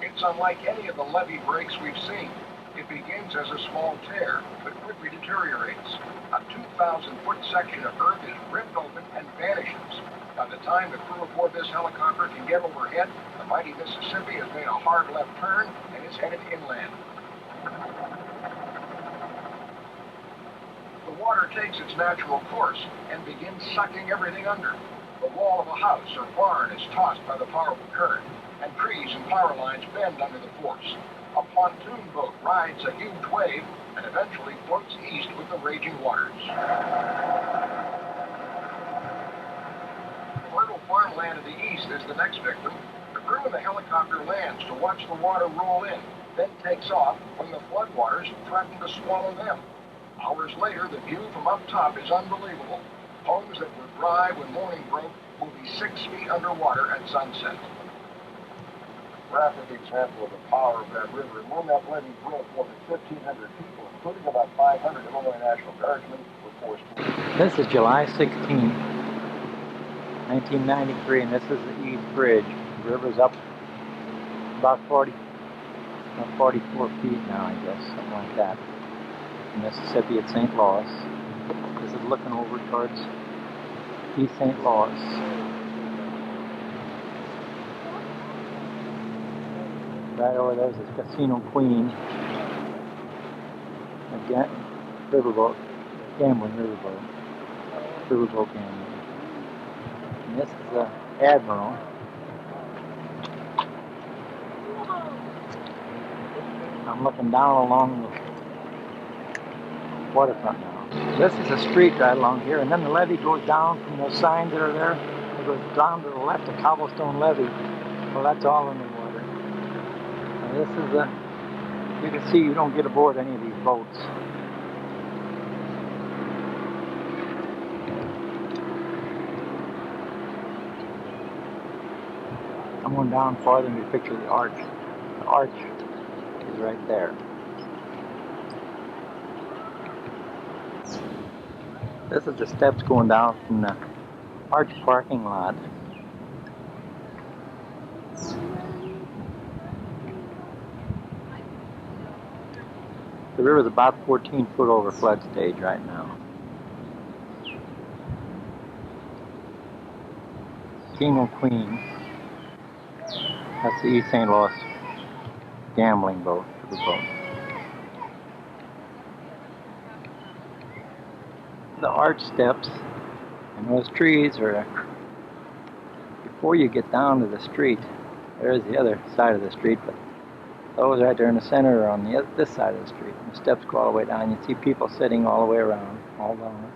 Speaker 4: It's unlike any of the levee breaks we've seen. It begins as a small tear, but quickly deteriorates. A 2,000-foot section of earth is ripped open and vanishes. By the time the crew aboard this helicopter can get overhead, the mighty Mississippi has made a hard left turn and is headed inland. The water takes its natural course and begins sucking everything under. The wall of a house or barn is tossed by the powerful current, and trees and power lines bend under the force. A pontoon boat rides a huge wave and eventually floats east with the raging waters. Fertile farmland to the east is the next victim. The crew in the helicopter lands to watch the water roll in, then takes off when the floodwaters threaten to swallow them. Hours later, the view from up top is unbelievable. Homes that were dry when morning broke will be 6 feet underwater at sunset. Graphic example of the power of that river. And when that levee broke, more than 1,500 people, including about 500 Illinois National Guardsmen, were forced to leave.
Speaker 2: This is July 16, 1993, and this is the East Bridge. The river's up about 44 feet now, I guess, something like that. Mississippi at St. Louis. This is looking over towards East St. Louis. Right over there's this Casino Queen. Again, riverboat, gambling riverboat. Riverboat gambling. And this is the Admiral. I'm looking down along the waterfront now. This is a street right along here, and then the levee goes down from those signs that are there. It goes down to the left, a cobblestone levee. Well, that's all in the water. And this is the, you can see you don't get aboard any of these boats. I'm going down farther and you picture the arch. The arch is right there. This is the steps going down from the arch parking lot. The river is about 14 foot over flood stage right now. King or Queen. That's the East St. Louis gambling boat. The arch steps and those trees are before you get down to the street. There's the other side of the street, but those right there in the center are on this side of the street. The steps go all the way down. You see people sitting all the way around, all down.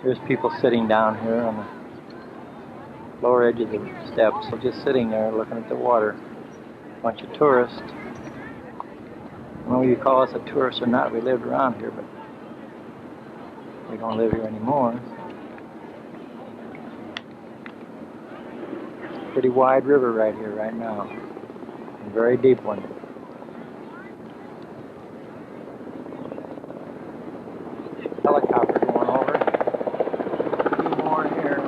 Speaker 2: There's people sitting down here on the lower edge of the steps, so just sitting there looking at the water. A bunch of tourists. I don't know if you call us a tourist or not. We lived around here, but we don't live here anymore. Pretty wide river right here, right now. A very deep one. Helicopter going over. A few more here.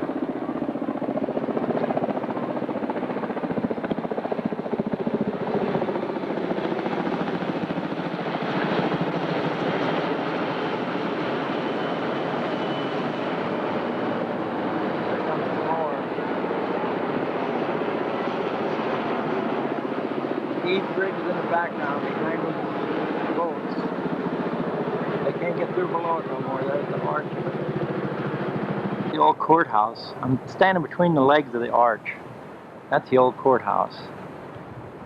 Speaker 2: Each bridge is in the background behind those boats. They can't get through below it no more. There's the arch. The old courthouse. I'm standing between the legs of the arch. That's the old courthouse.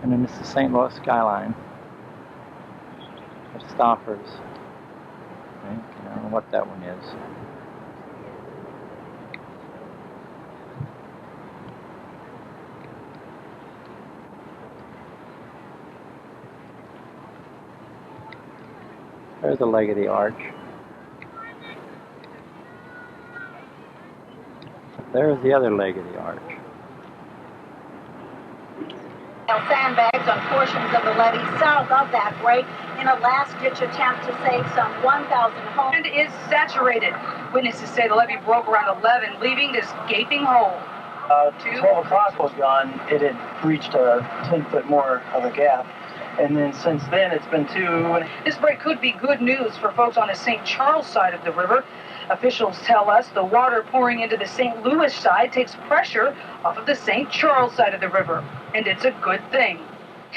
Speaker 2: And then this is the St. Louis skyline. There's Stoppers. I don't know what that one is. There's the leg of the arch. There's the other leg of the arch.
Speaker 7: Sandbags on portions of the levee south of that break in a last-ditch attempt to save some 1,000 homes.
Speaker 8: And is saturated. Witnesses say the levee broke around 11, leaving this gaping hole.
Speaker 9: 12 o'clock was gone. It had reached a 10-foot more of a gap. And then since then, it's been 2.
Speaker 8: This break could be good news for folks on the St. Charles side of the river. Officials tell us the water pouring into the St. Louis side takes pressure off of the St. Charles side of the river. And it's a good thing.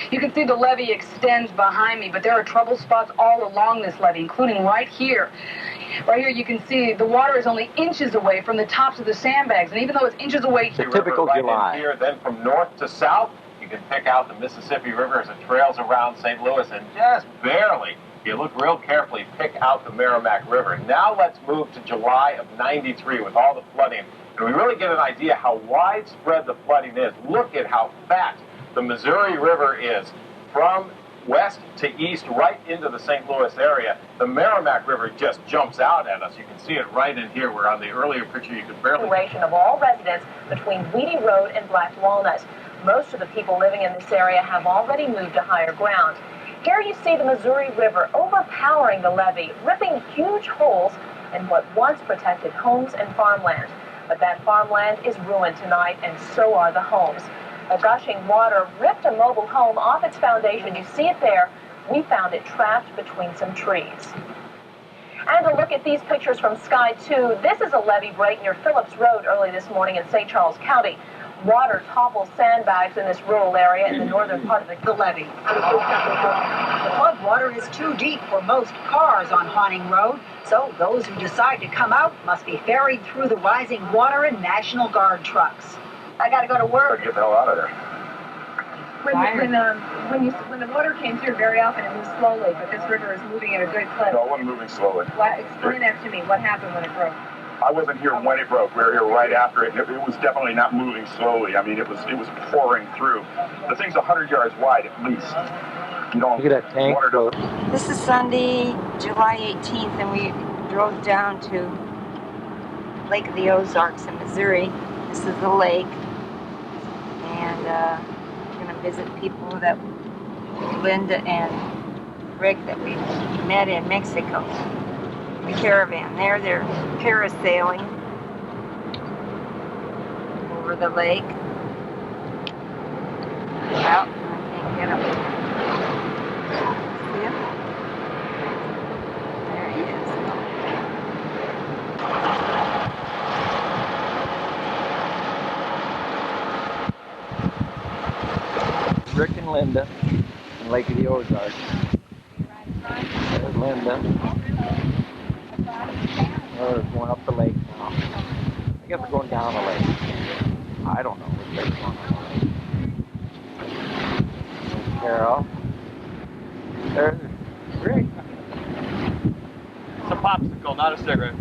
Speaker 8: You can see the levee extends behind me, but there are trouble spots all along this levee, including right here. Right here you can see the water is only inches away from the tops of the sandbags. And even though it's inches away
Speaker 2: here, typical July.
Speaker 10: Here, then from north to south, you can pick out the Mississippi River as it trails around St. Louis, and just barely, if you look real carefully, pick out the Merrimack River. Now let's move to July of '93 with all the flooding, and we really get an idea how widespread the flooding is. Look at how fat the Missouri River is from west to east right into the St. Louis area. The Merrimack River just jumps out at us. You can see it right in here, where on the earlier picture you could barely...
Speaker 11: Of all residents between Weedy Road and Black Walnut. Most of the people living in this area have already moved to higher ground. Here you see the Missouri River overpowering the levee, ripping huge holes in what once protected homes and farmland. But that farmland is ruined tonight, and so are the homes. The gushing water ripped a mobile home off its foundation. You see it there. We found it trapped between some trees. And a look at these pictures from Sky 2. This is a levee break near Phillips Road early this morning in St. Charles County. Water topples sandbags in this rural area in the northern part of the levee.
Speaker 7: The flood water is too deep for most cars on Hawning Road, so those who decide to come out must be ferried through the rising water in National Guard trucks. I gotta go to work.
Speaker 4: Get the hell out of there.
Speaker 11: When the water came through, very often it moves slowly, but this river is moving at a good clip.
Speaker 4: No, it wasn't moving slowly.
Speaker 11: Explain that to me. What happened when it broke?
Speaker 4: I wasn't here when it broke. We were here right after it. It was definitely not moving slowly. I mean, it was pouring through. The thing's 100 yards wide at least. You know,
Speaker 2: look at that tank boat.
Speaker 1: This is Sunday, July 18th, and we drove down to Lake of the Ozarks in Missouri. This is the lake, and we're going to visit people that Linda and Rick that we met in Mexico. The caravan there, they're parasailing over the lake. Well, I can't get them. See them?
Speaker 2: Rick and Linda in Lake of the Ozarks. There's Linda. We're going up the lake now. I guess we're going down the lake. I don't know which way we're going up the lake. There's Carol. There's Rick.
Speaker 3: It's a popsicle, not a cigarette.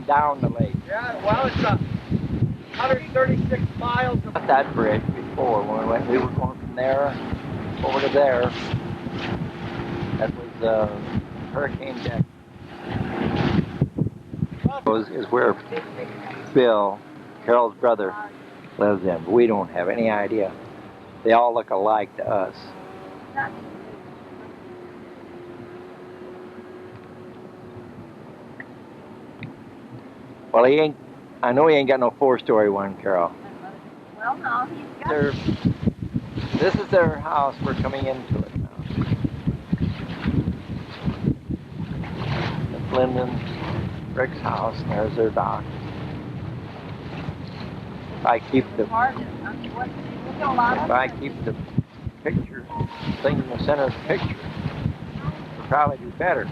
Speaker 2: Down the lake.
Speaker 3: Yeah, well, it's 136 miles.
Speaker 2: At that bridge before, when we were going from there over to there, that was hurricane deck. Is where Bill, Carol's brother, lives in. We don't have any idea. They all look alike to us. Well, I know he ain't got no 4-story one, Carol.
Speaker 6: Well, no, he's got
Speaker 2: This is their house. We're coming into it now. It's Lyndon, Rick's house, and there's their dock. If I keep the picture thing in the center of the picture, it'll probably do better.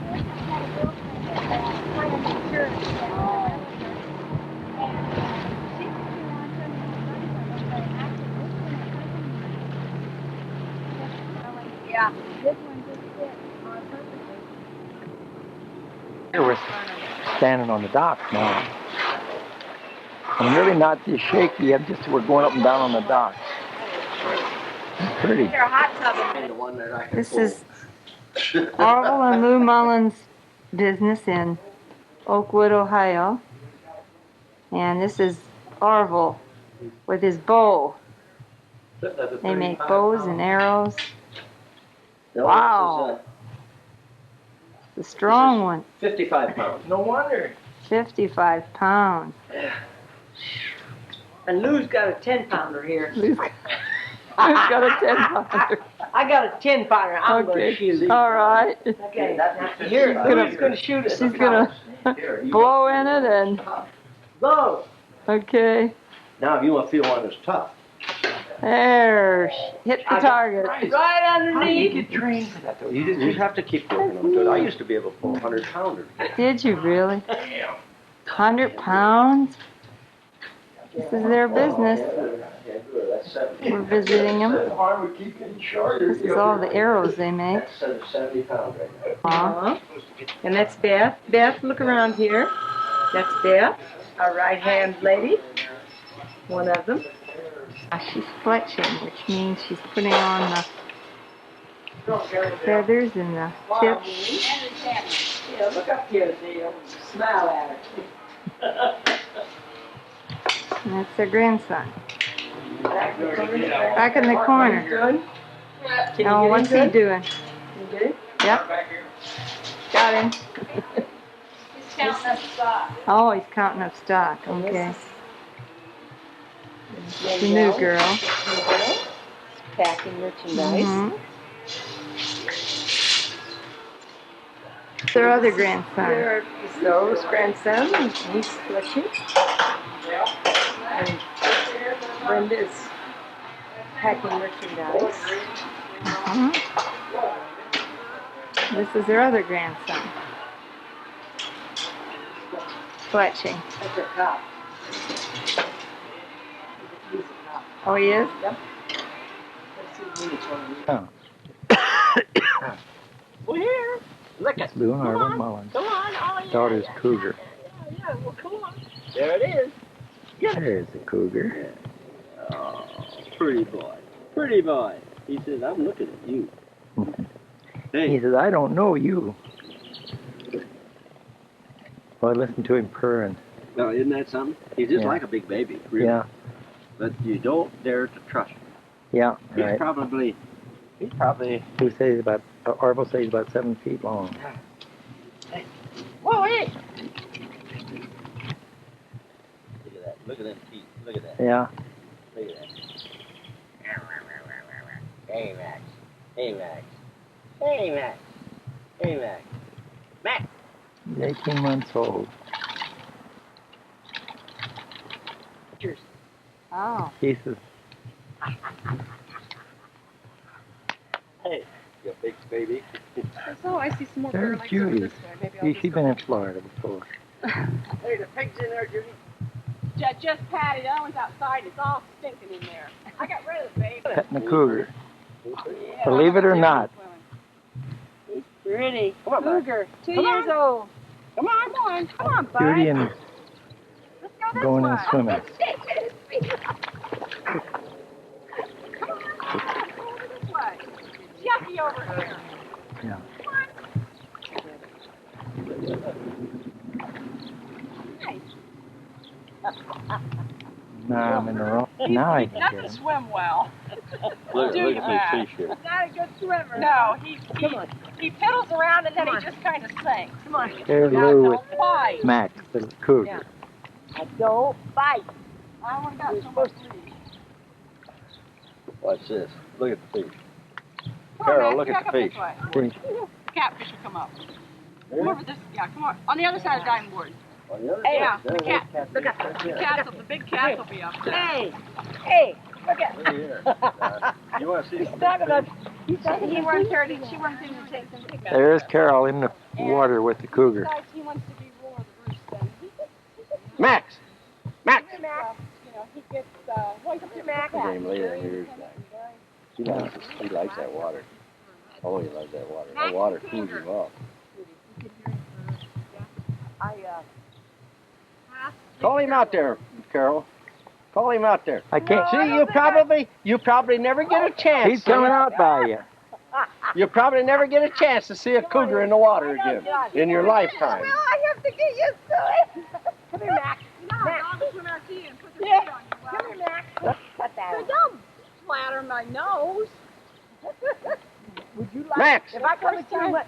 Speaker 6: Yeah, this one just fit perfectly.
Speaker 2: Here we're standing on the dock now. I'm really not this shaky. We're going up and down on the dock. It's pretty.
Speaker 1: This is Orville and Lou Mullins' business in Oakwood, Ohio. And this is Orville with his bow. They make bows and arrows. Wow. The strong one.
Speaker 3: 55 pounds. No wonder.
Speaker 1: 55 pounds.
Speaker 12: And Lou's got a 10-pounder here.
Speaker 1: Lou's got a 10-pounder.
Speaker 12: I got a 10-pounder. I'm going to shoot.
Speaker 1: All right.
Speaker 12: Okay. Here, Lou's going to shoot it.
Speaker 1: She's going to blow in it and...
Speaker 12: Blow.
Speaker 1: Okay.
Speaker 3: Now, if you want to feel one that's tough.
Speaker 1: There. Hit the target.
Speaker 12: Right underneath.
Speaker 3: You get trained for that, though. You have to keep working on it. I used to be able to pull 100-pounder.
Speaker 1: Did you really? 100 pounds? This is their business. We're visiting them. This is all the arrows they make.
Speaker 12: And that's Beth. Beth, look around here. That's Beth, our right-hand lady. One of them.
Speaker 1: She's fletching, which means she's putting on the feathers and the tips.
Speaker 12: Yeah, look up here, Dale. Smile at her.
Speaker 1: And that's their grandson. Back in the corner. Oh, what's he doing? Yep. Got him.
Speaker 6: He's counting up stock.
Speaker 1: Oh, he's counting up stock. Okay. The new girl.
Speaker 12: Packing merchandise.
Speaker 1: Mm-hmm. Their other grandson.
Speaker 12: There's Zoe's grandson. He's fletching. And Brenda's packing merchandise.
Speaker 1: Mm-hmm. This is their other grandson. Fletching.
Speaker 12: That's a cop.
Speaker 1: Oh, he is?
Speaker 12: Yep.
Speaker 2: Oh.
Speaker 3: Well, here. Look at
Speaker 2: Lou and Orville Mullins.
Speaker 3: Come on. Oh, yeah.
Speaker 2: Daughter's cougar.
Speaker 3: Yeah, well, come on. There it is.
Speaker 2: There's the cougar.
Speaker 3: Oh, pretty boy. Pretty boy. He says, I'm looking at you. Hey.
Speaker 2: He says, I don't know you. Well, I listened to him purring.
Speaker 3: No, isn't that something? He's just like a big baby, really.
Speaker 2: Yeah.
Speaker 3: But you don't dare to trust him.
Speaker 2: Yeah,
Speaker 3: He's
Speaker 2: right.
Speaker 3: probably...
Speaker 2: Who says about, Orville says about 7 feet long.
Speaker 3: Hey. Whoa, hey! Look at that. Look at them teeth. Look at that.
Speaker 2: Yeah.
Speaker 3: Look at that. Hey, Max. Hey, Max. Hey, Max. Hey, Max. Max!
Speaker 2: He's 18 months old.
Speaker 1: Oh.
Speaker 2: He says,
Speaker 3: Hey, you big baby.
Speaker 6: So I see some more bear
Speaker 2: There's
Speaker 6: legs over
Speaker 2: Judy.
Speaker 6: this way. Maybe I'll
Speaker 2: She's been in Florida before.
Speaker 3: Hey, the pig's in there, Judy.
Speaker 6: just patted. That one's outside. It's all stinking in there. I got rid of the baby.
Speaker 2: Petting the cougar.
Speaker 6: Yeah,
Speaker 2: Believe it or not.
Speaker 6: He's pretty.
Speaker 3: Come on, Mark.
Speaker 6: Cougar, 2
Speaker 3: Come
Speaker 6: years
Speaker 3: on.
Speaker 6: old. Come on, bud.
Speaker 2: Judy and
Speaker 6: Let's go this
Speaker 2: going
Speaker 6: way.
Speaker 2: in swimming.
Speaker 6: Come on, go over this way. Jeffy over here.
Speaker 2: Yeah. Now I'm in the wrong. Now I
Speaker 6: He
Speaker 2: can get
Speaker 6: doesn't
Speaker 2: him.
Speaker 6: swim well.
Speaker 3: Look
Speaker 6: Do you,
Speaker 3: at
Speaker 6: Matt?
Speaker 3: this t-shirt.
Speaker 6: He's not a good swimmer. No, he piddles around and then he just kind of sinks. Come on.
Speaker 2: There's
Speaker 6: Now,
Speaker 2: Lou
Speaker 6: don't
Speaker 2: with
Speaker 6: fight.
Speaker 2: Max, the cougar.
Speaker 6: Don't fight. I only got so much lead.
Speaker 3: Watch this. Look at the fish.
Speaker 6: Come
Speaker 3: Carol,
Speaker 6: on,
Speaker 3: look
Speaker 6: Matt,
Speaker 3: at the
Speaker 6: back
Speaker 3: fish.
Speaker 6: up this way. The catfish will come up. Come over this. Yeah, come on. On the other side of the diving board.
Speaker 3: On the other
Speaker 6: Yeah,
Speaker 3: side,
Speaker 6: the cat.
Speaker 3: Look at
Speaker 6: The big cats will be up there.
Speaker 12: Hey, look at.
Speaker 3: Look here. You want to see the
Speaker 6: He wants her to. She wants him to take some pictures.
Speaker 2: There's Carol in the water with the cougar.
Speaker 6: Besides, he wants to be ruler of the roost. Then
Speaker 3: Max! Max!
Speaker 6: you know, he gets. Well, he's a Max.
Speaker 3: His name later in years back. He likes that water. Oh, he loves that water. That water cools him off. Call him out there, Carol. Call him out there.
Speaker 2: I can't.
Speaker 3: See, you probably never get a chance.
Speaker 2: He's coming out by you.
Speaker 3: You probably never get a chance to see a cougar in the water again in your lifetime.
Speaker 6: Well, I have to get used to it. Come here, Max. Max. Swim out to you and put their feet on you. Come here, Max. Cut that. Don't flatter my nose.
Speaker 12: Would you like?
Speaker 3: Max!
Speaker 12: If I come with you, what?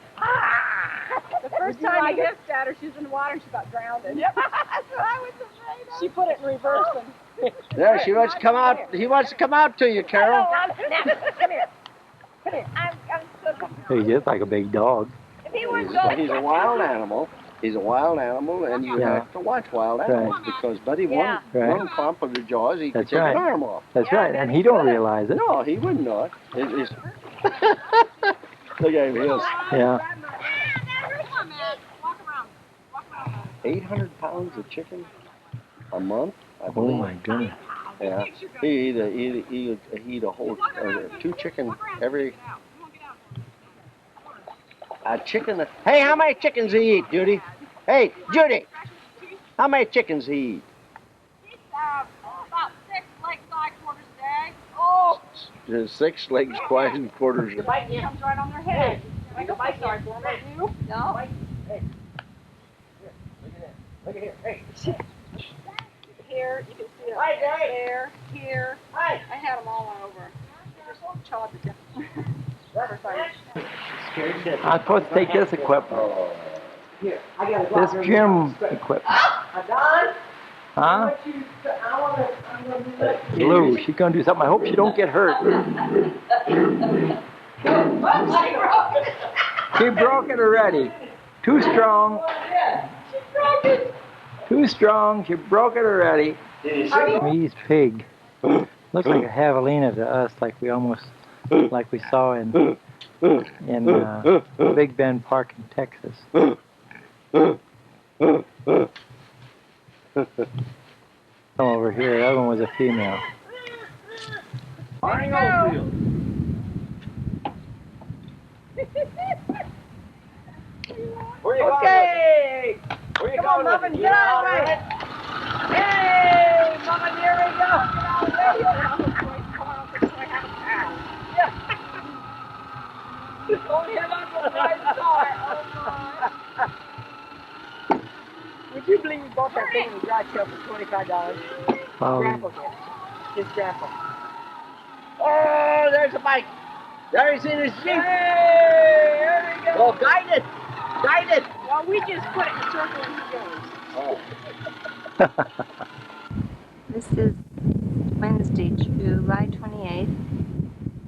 Speaker 6: The first time I hissed at her, she was in the water and she about drowned. Yep. That's what I was afraid of. She put it in reverse and.
Speaker 3: There, she wants to come out. He wants to come out to you, Carol.
Speaker 12: Now, come here. Come here. I'm so comfortable.
Speaker 2: He's just like a big dog.
Speaker 12: If he wants to go,
Speaker 3: He's a wild animal. He's a wild animal, and you
Speaker 2: Yeah.
Speaker 3: have to watch wild animals because, buddy, one pump of the jaws, he could
Speaker 2: That's
Speaker 3: take
Speaker 2: right.
Speaker 3: an arm off.
Speaker 2: That's right, and he don't realize it.
Speaker 3: No, he would not. Look at him, he is.
Speaker 2: Yeah.
Speaker 3: 800 pounds of chicken a month, I
Speaker 2: Oh
Speaker 3: believe.
Speaker 2: my goodness.
Speaker 3: Yeah. He eat a whole 2 chicken every. A chicken. Hey, how many chickens he eat, Judy? Hey, Judy. How many chickens he eat?
Speaker 6: About 6 legs, 3/4 a day. Oh!
Speaker 3: There's 6 legs, 3/4.
Speaker 6: It comes right on their head. Like a bite mark, won't it? You? No.
Speaker 3: Look at here. Hey.
Speaker 6: Here, you can see it. There, here. I had them all over. They're so chawed to death.
Speaker 2: I'm supposed to take this equipment. This gym equipment. Huh? Lou, she's gonna do something. I hope she don't get hurt. She broke it already. Too strong. Too strong. She broke it already. He's pig. Looks like a javelina to us, like we saw in Big Bend Park in Texas. Over here, the other one was a female.
Speaker 3: Where you
Speaker 12: okay.
Speaker 3: Where you
Speaker 12: Come on,
Speaker 3: going?
Speaker 12: Muffin, get out of the way. Hey, Muffin, here we go. Would you believe we bought that thing in the garage sale for $25? Grapple it. Just grapple.
Speaker 3: Oh, there's a bike. There he's in his Jeep.
Speaker 12: Hey, here we go.
Speaker 3: Well, guide it. Guide it.
Speaker 6: Well, we just put it in a circle and he goes.
Speaker 3: Oh.
Speaker 1: This is Wednesday, July 28th,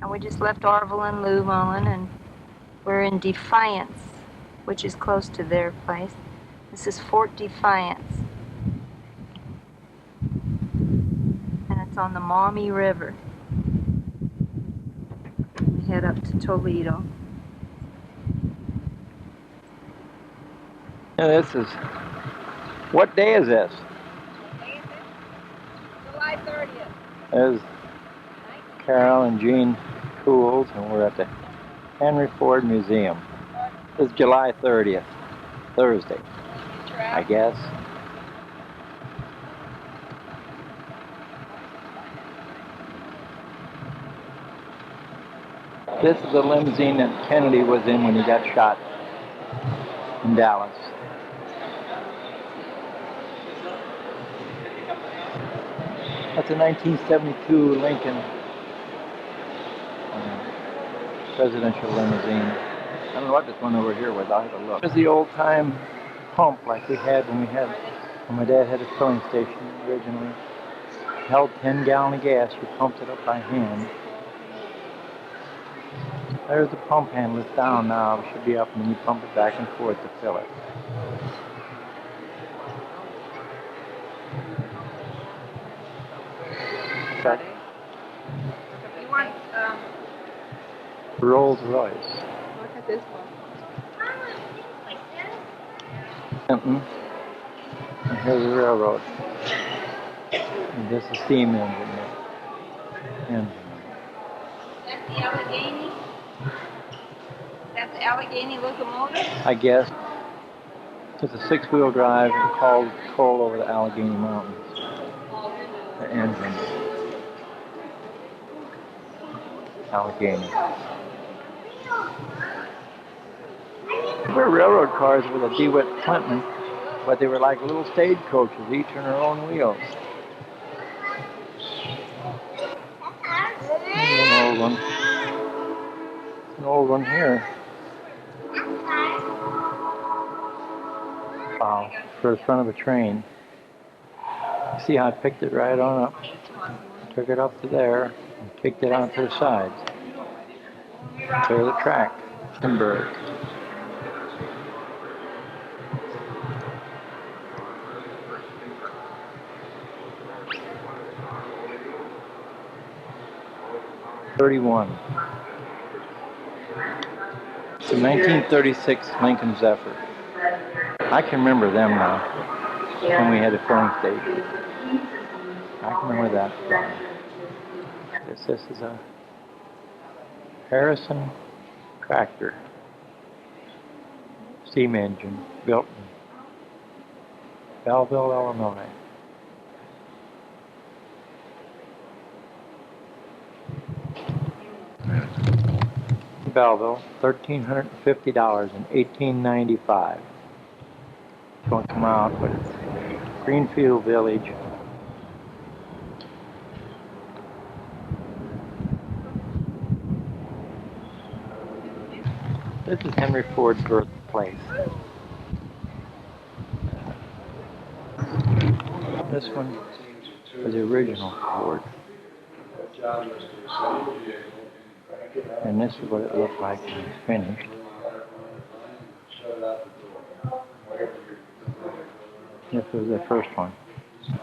Speaker 1: and we just left Orville and Lou Mullen, and we're in Defiance, which is close to their place. This is Fort Defiance, and it's on the Maumee River. We head up to Toledo.
Speaker 2: Now this is, what day is this?
Speaker 6: July 30th.
Speaker 2: There's Carol and Jean Cools, and we're at the Henry Ford Museum. It's July 30th, Thursday, I guess. This is the limousine that Kennedy was in when he got shot in Dallas. That's a 1972 Lincoln presidential limousine. I don't know what this one over here was. I'll have a look. There's the old-time pump like we had when my dad had a filling station originally. It held 10 gallons of gas. You pumped it up by hand. There's the pump handle. It's down now. It should be up, and then you pump it back and forth to fill it.
Speaker 6: You want,
Speaker 2: Rolls Royce.
Speaker 6: look at this one.
Speaker 2: And here's the railroad. And this is steam engine.
Speaker 6: That's the Allegheny? That's the Allegheny locomotive?
Speaker 2: I guess. It's a 6-wheel drive hauled coal over the Allegheny Mountains. The engine. Allegheny. There were railroad cars with a DeWitt Clinton, but they were like little stagecoaches, each on their own wheels. Here's an old one. An old one here. Wow, for the front of a train. See how I picked it right on up. Took it up to there and kicked it out to the sides. Clear the track. Timber. '31. It's a 1936 Lincoln Zephyr. I can remember them now, when we had a filling station. I can remember that. This is a Harrison tractor. Steam engine, built in Belleville, Illinois. Belleville, $1,350 in 1895. Don't come out, but it's Greenfield Village. This is Henry Ford's birthplace. This one was the original Ford. And this is what it looked like when it was finished. This was the first one.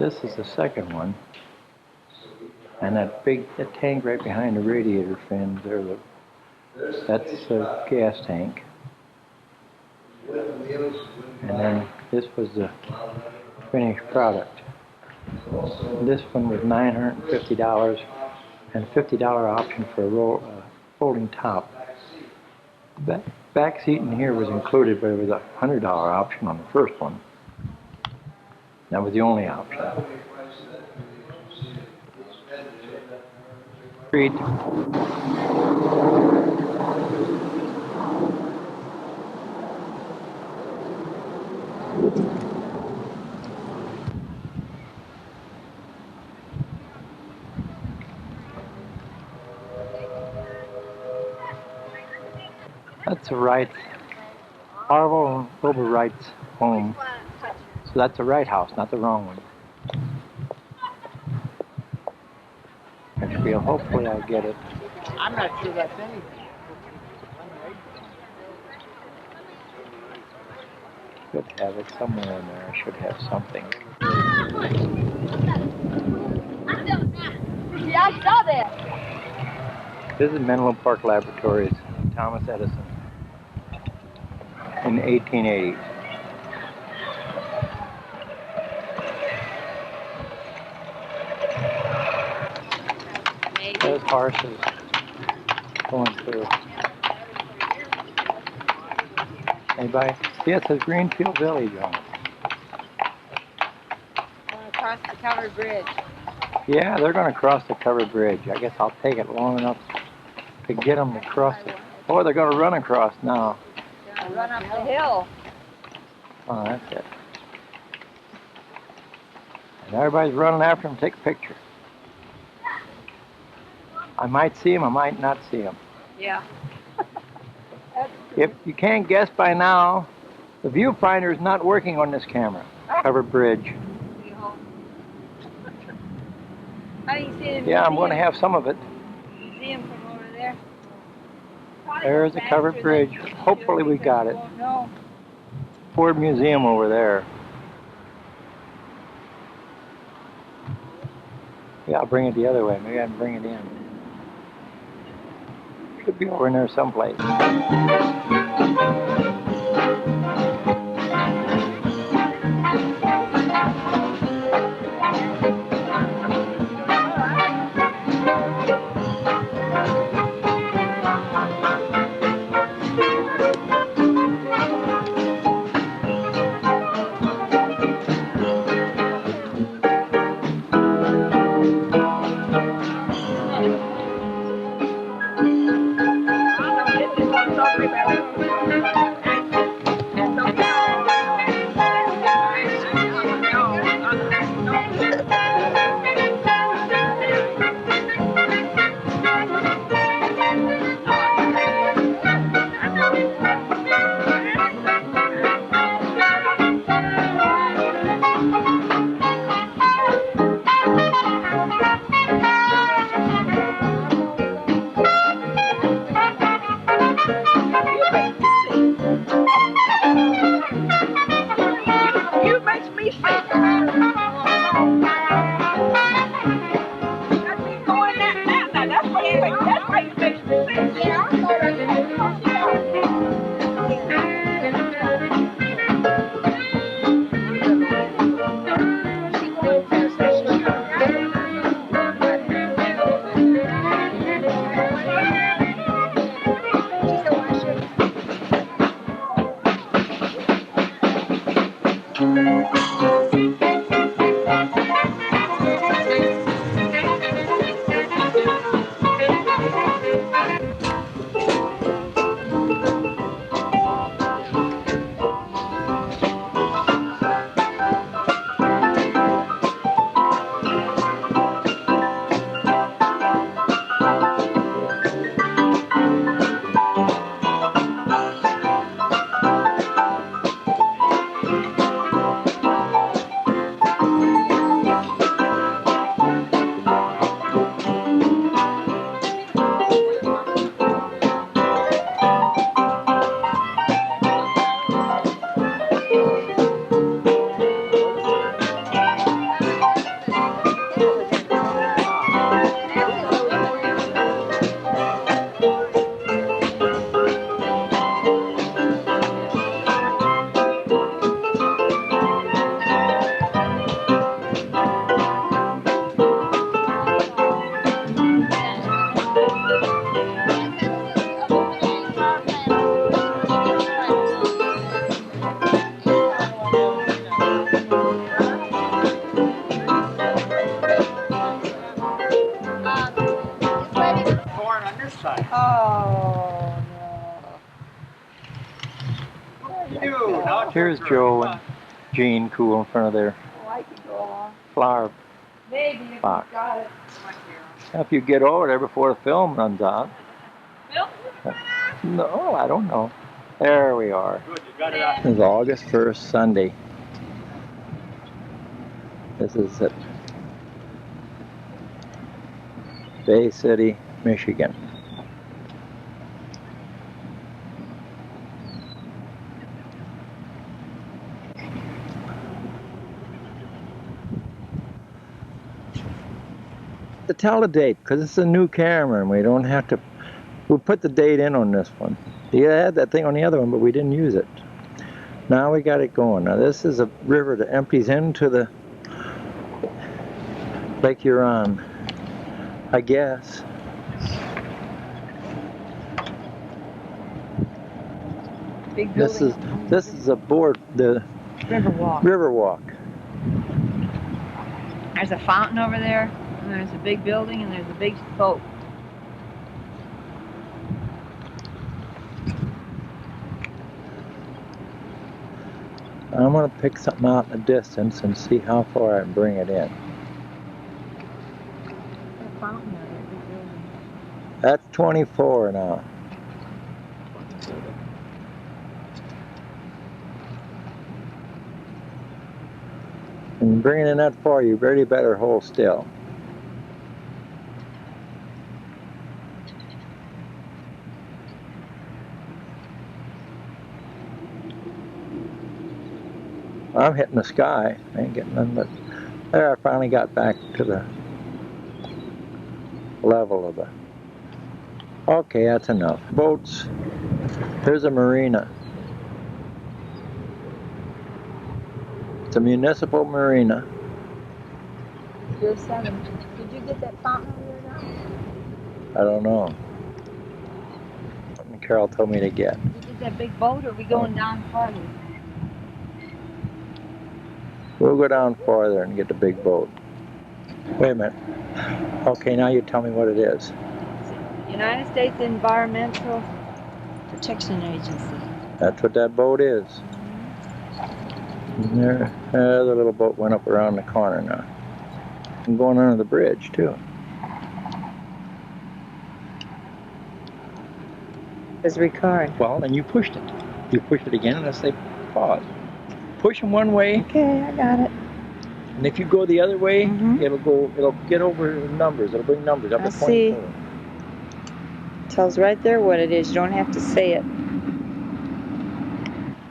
Speaker 2: This is the second one. And that tank right behind the radiator fin there, that's a gas tank. And then this was the finished product. This one was $950 and a $50 option for a folding top. The back seat in here was included, but it was a $100 option on the first one. That was the only option. Read. That's a Wright, Harville and Wilbur Wright's home. So that's the right house, not the wrong one. Actually, hopefully I'll get it.
Speaker 5: I'm not sure that's anything.
Speaker 2: Should have it somewhere in there. I should have something.
Speaker 6: Yeah, I saw that.
Speaker 2: This is Menlo Park Laboratories, Thomas Edison, in 1880. There's horses going through. Anybody? See, it says Greenfield Village on it.
Speaker 1: Going across the covered bridge.
Speaker 2: Yeah, they're going to cross the covered bridge. I guess I'll take it long enough to get them to cross it. Or they're going to run across now.
Speaker 1: They're going to run up the hill.
Speaker 2: Oh, that's it. And everybody's running after them. Take a picture. I might see them, I might not see them.
Speaker 1: Yeah.
Speaker 2: If you can't guess by now, the viewfinder is not working on this camera. Covered bridge.
Speaker 1: How do you see them?
Speaker 2: Yeah, I'm going to have some of it.
Speaker 1: You see them from over there?
Speaker 2: There's a covered bridge. Hopefully we got it.
Speaker 1: No.
Speaker 2: Ford Museum over there. Yeah, I'll bring it the other way. Maybe I can bring it in. Should be over in there someplace. Here's Joe and Jean cool in front of their flower box. Now, if you get over there before the film runs out. No, I don't know. There we are. This is August 1st, Sunday. This is at Bay City, Michigan. To tell the date, because it's a new camera and we don't have to We put the date in on this one. You had that thing on the other one, but we didn't use it. Now we got it going. Now this is a river that empties into the Lake Huron, I guess.
Speaker 1: Big
Speaker 2: This
Speaker 1: building.
Speaker 2: is a board, the
Speaker 1: Riverwalk.
Speaker 2: Riverwalk.
Speaker 1: There's a fountain over there, and there's a big building, and there's a big boat.
Speaker 2: I'm going to pick something out in the distance and see how far I can bring it in.
Speaker 1: A fountain there, that big building.
Speaker 2: That's 24 now. When you bring it in that far, you really better hold still. I'm hitting the sky. I ain't getting nothing but... There, I finally got back to the level of the... Okay, that's enough. Boats. There's a marina. It's a municipal marina.
Speaker 1: Pier 7. Did you get that fountain over there now?
Speaker 2: I don't know. Something Carol told me to get.
Speaker 1: Did you get that big boat, or are we going down farther?
Speaker 2: We'll go down farther and get the big boat. Wait a minute. Okay, now you tell me what it is.
Speaker 1: United States Environmental Protection Agency.
Speaker 2: That's what that boat is. And there, the little boat went up around the corner now. I'm going under the bridge too.
Speaker 1: It's record.
Speaker 2: Well, then you pushed it. You push it again and I say pause. Push them one way.
Speaker 1: Okay, I got it.
Speaker 2: And if you go the other way, it'll get over numbers. It'll bring numbers up to 24.
Speaker 1: See. Tells right there what it is. You don't have to say it.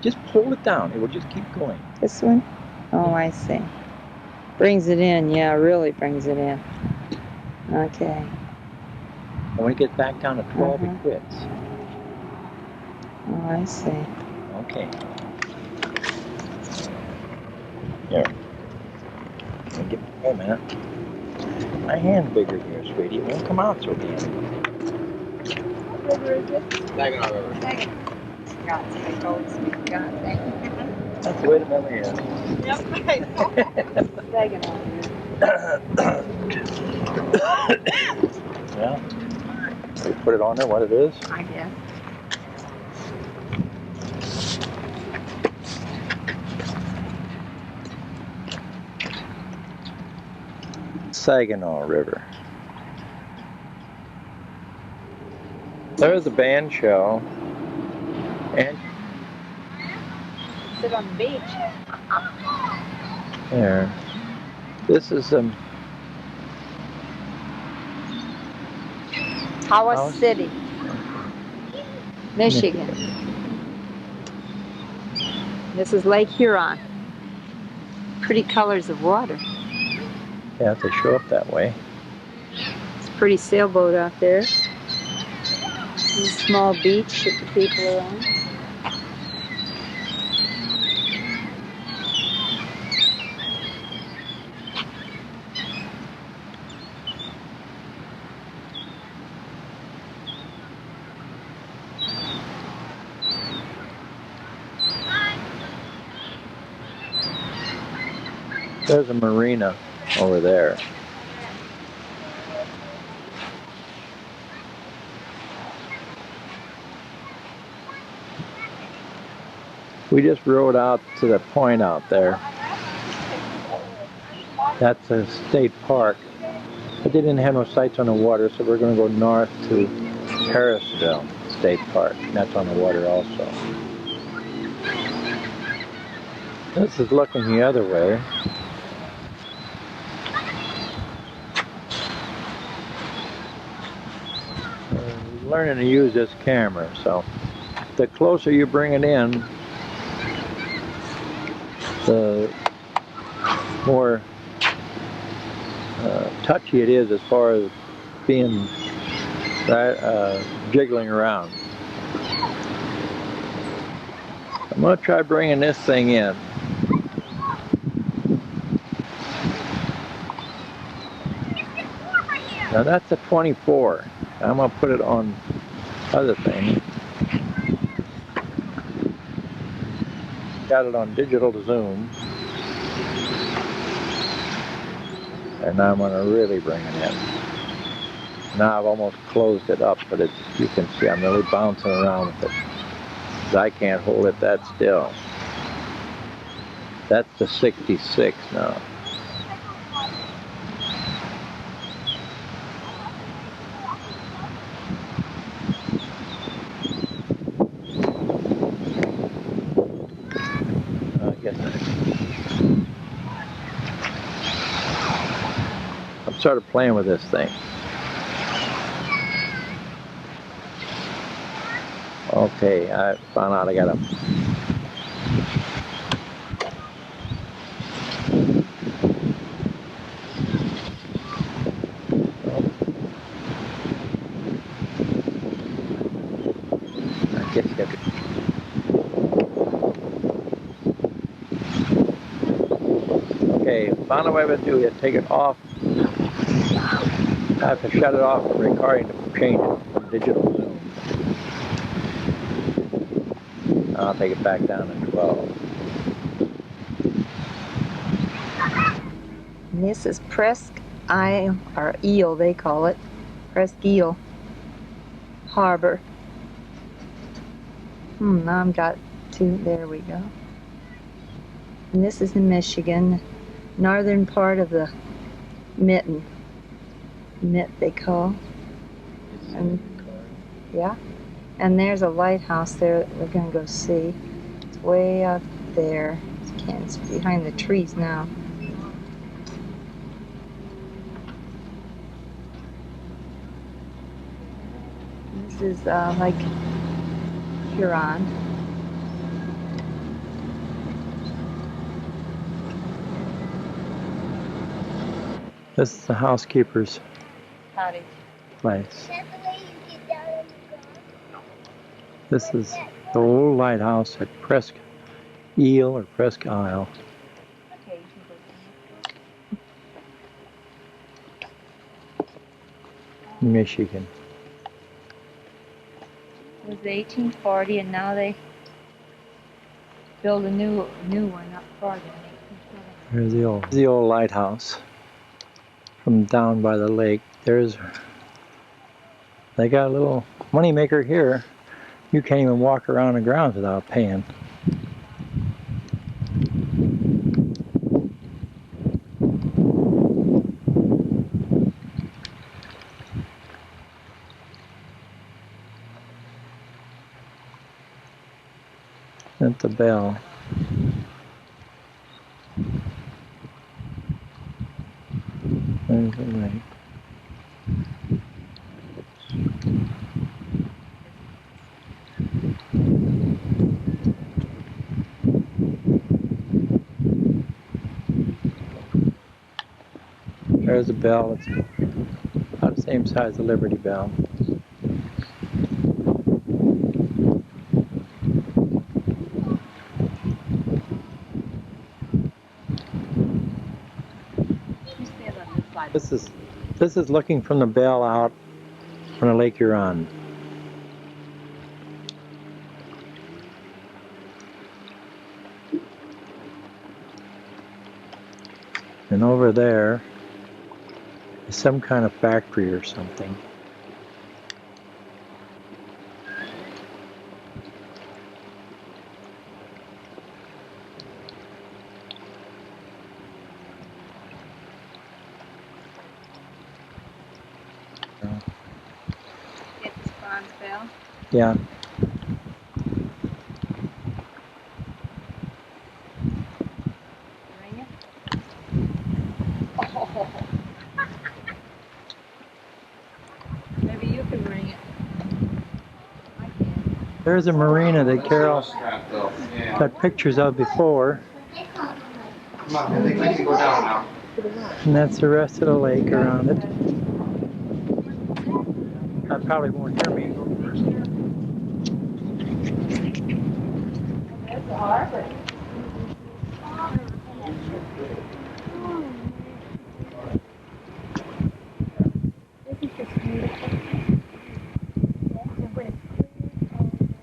Speaker 2: Just hold it down. It will just keep going.
Speaker 1: This one? Oh, I see. Brings it in. Yeah, really brings it in. Okay.
Speaker 2: And when it gets back down to 12, it quits.
Speaker 1: Oh, I see.
Speaker 2: Okay. Here. Wait a minute. My hand's bigger here, sweetie. It won't come out so damn.
Speaker 1: What river is it?
Speaker 3: Saginaw River.
Speaker 1: Saginaw. God's sake, oh, sweet God, thank you.
Speaker 2: That's the way the memory is.
Speaker 1: Yep, I know. Saginaw.
Speaker 2: Yeah. We put it on there, what it is?
Speaker 1: I guess.
Speaker 2: Saginaw River. There's a band show. And
Speaker 1: Sit on the beach.
Speaker 2: there. This is
Speaker 1: Tawas City, Michigan. This is Lake Huron. Pretty colors of water.
Speaker 2: Yeah, if they show up that way.
Speaker 1: It's a pretty sailboat out there. This is a small beach that the people are on.
Speaker 2: There's a marina over there. We just rode out to the point out there. That's a state park. But they didn't have no sights on the water, so we're going to go north to Harrisville State Park. That's on the water also. This is looking the other way. We're learning to use this camera, so the closer you bring it in, the more touchy it is as far as being jiggling around. I'm going to try bringing this thing in. Now that's a 24. I'm going to put it on other thing. Got it on digital zoom. And now I'm going to really bring it in. Now I've almost closed it up, but it's, you can see I'm really bouncing around with it. Because I can't hold it that still. That's the 66 now. I've started playing with this thing. Okay, I found out I got a Okay, found a way to do it. Take it off. I have to shut it off from recording to change it from digital zoom. I'll take it back down to 12.
Speaker 1: And this is Presque Isle, or Eel they call it. Presque Eel Harbor. Now I've got two, there we go. And this is in Michigan, northern part of the Mitten. Mitt they call. And yeah. And there's a lighthouse there that we're gonna go see. It's way out there. You can't, it's behind the trees now. This is Lake Huron.
Speaker 2: This is the housekeeper's
Speaker 1: Howdy.
Speaker 2: place. This is the old lighthouse at Presque Isle or Presque Isle. Michigan.
Speaker 1: It was 1840, and now they build a new one up farther.
Speaker 2: Here's the old lighthouse from down by the lake. They got a little money maker here. You can't even walk around the grounds without paying. At the bell. There's the lake. There's the bell. It's about the same size as the Liberty Bell. This is looking from the bell out from the Lake Huron. And over there is some kind of factory or something.
Speaker 1: It's Bronze Bell.
Speaker 2: Yeah.
Speaker 1: Ring it. Maybe you can ring it. I can.
Speaker 2: There's a marina that Carol got pictures of before.
Speaker 3: Come on, I think we can go down now.
Speaker 2: And that's the rest of the lake around it. Up probably won't hear me.
Speaker 6: There's the harbor.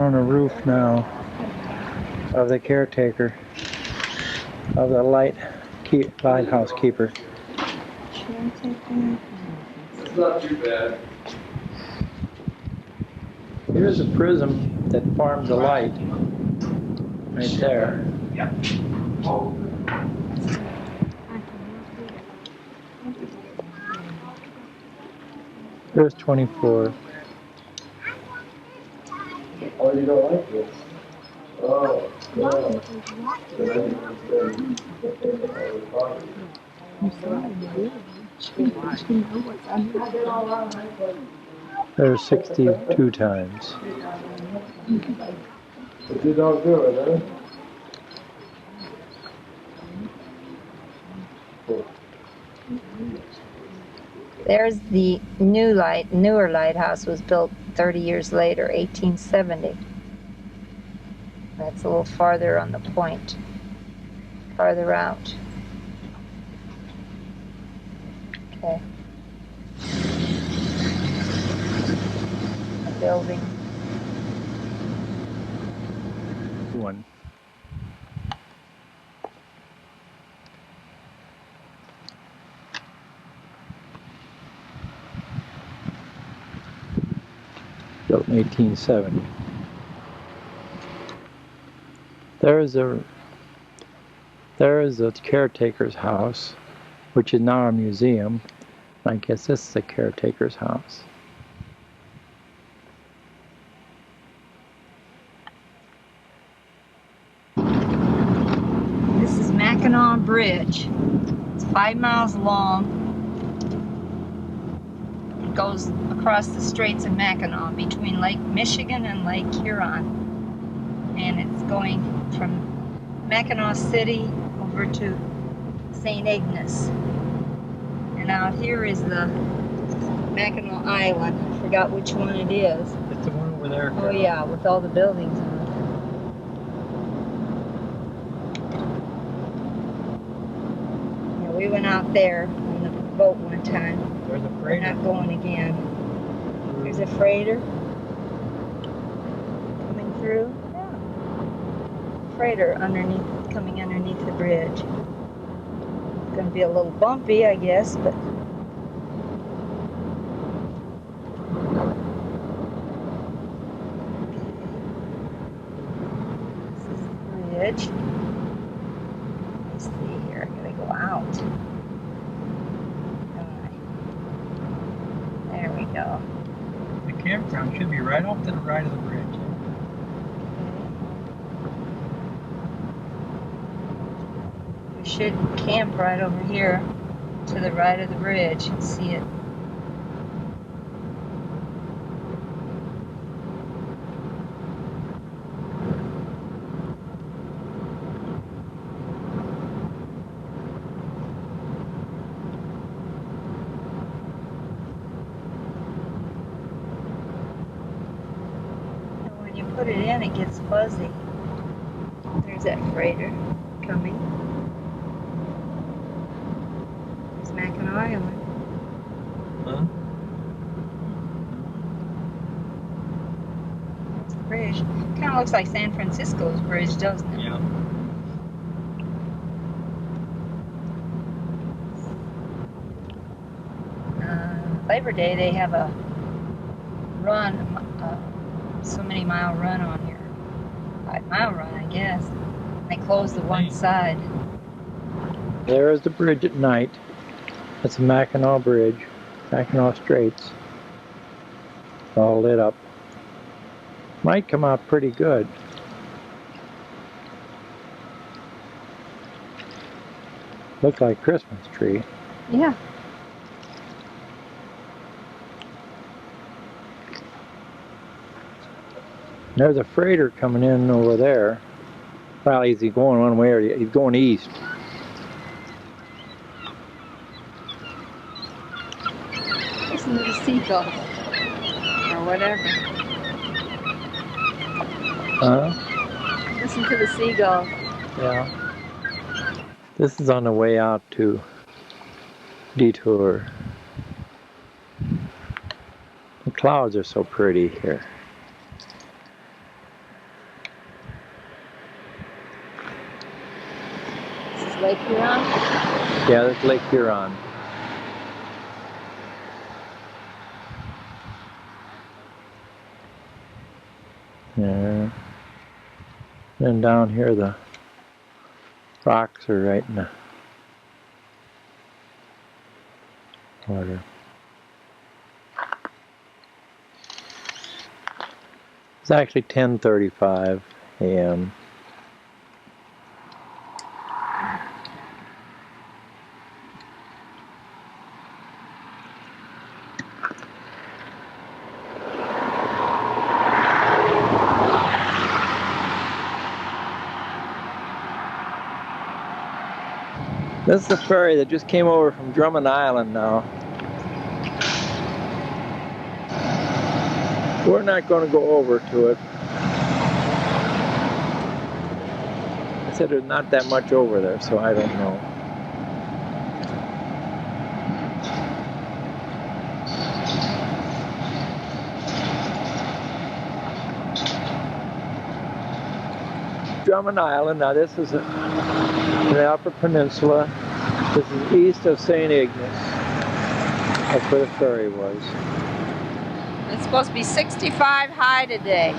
Speaker 2: On the roof now of the caretaker of the lighthouse keeper.
Speaker 3: It's not too bad.
Speaker 2: Here's a prism that forms the light right there.
Speaker 3: Yep.
Speaker 2: There's 24.
Speaker 3: Oh, you don't like this? Oh, yeah. Then I didn't understand.
Speaker 2: There's 62 times.
Speaker 3: But you don't do it, huh?
Speaker 1: There's the newer lighthouse was built 30 years later, 1870. That's a little farther on the point, farther out. Okay. A building.
Speaker 2: One. Built in 1870. There is a caretaker's house, which is now a museum. I guess this is the caretaker's house.
Speaker 1: This is Mackinac Bridge. It's 5 miles long. It goes across the Straits of Mackinac between Lake Michigan and Lake Huron. And it's going from Mackinac City over to St. Ignace. And out here is the Mackinac Island. I forgot which one it is.
Speaker 2: It's the one over there.
Speaker 1: Oh yeah, with all the buildings on it. Yeah, we went out there on the boat one time.
Speaker 2: There's a
Speaker 1: We're
Speaker 2: freighter.
Speaker 1: not going again. There's a freighter coming through. Yeah. Freighter coming underneath the bridge. It's going to be a little bumpy, I guess, but this is the bridge. Let me see here. I gotta go out. There we go.
Speaker 2: The campground should be right off to the right of the bridge.
Speaker 1: We should camp right over here to the right of the bridge and see it. And when you put it in, it gets fuzzy. There's that freighter coming. There's Mackinac Island.
Speaker 2: Huh?
Speaker 1: There's the bridge. Kind of looks like San Francisco's bridge, doesn't it?
Speaker 2: Yeah.
Speaker 1: Labor Day, they have a run, so many mile run on here. 5 mile run, I guess. They close the one side.
Speaker 2: There is the bridge at night. That's the Mackinac Bridge, Mackinac Straits. It's all lit up. Might come out pretty good. Looks like a Christmas tree.
Speaker 1: Yeah.
Speaker 2: There's a freighter coming in over there. Well, is he going one way or he's going east?
Speaker 1: Listen to the seagulls. They're whatever.
Speaker 2: Huh?
Speaker 1: Listen to the seagulls.
Speaker 2: Yeah. This is on the way out to Detour. The clouds are so pretty here.
Speaker 1: This is Lake Huron?
Speaker 2: Yeah, that's Lake Huron. Yeah. And down here the rocks are right in the water. It's actually 10:35 a.m. This is the ferry that just came over from Drummond Island now. We're not going to go over to it. I said there's not that much over there, so I don't know. Drummond Island, now this is the Upper Peninsula. This is east of St. Ignace. That's where the ferry was.
Speaker 1: It's supposed to be 65 high today.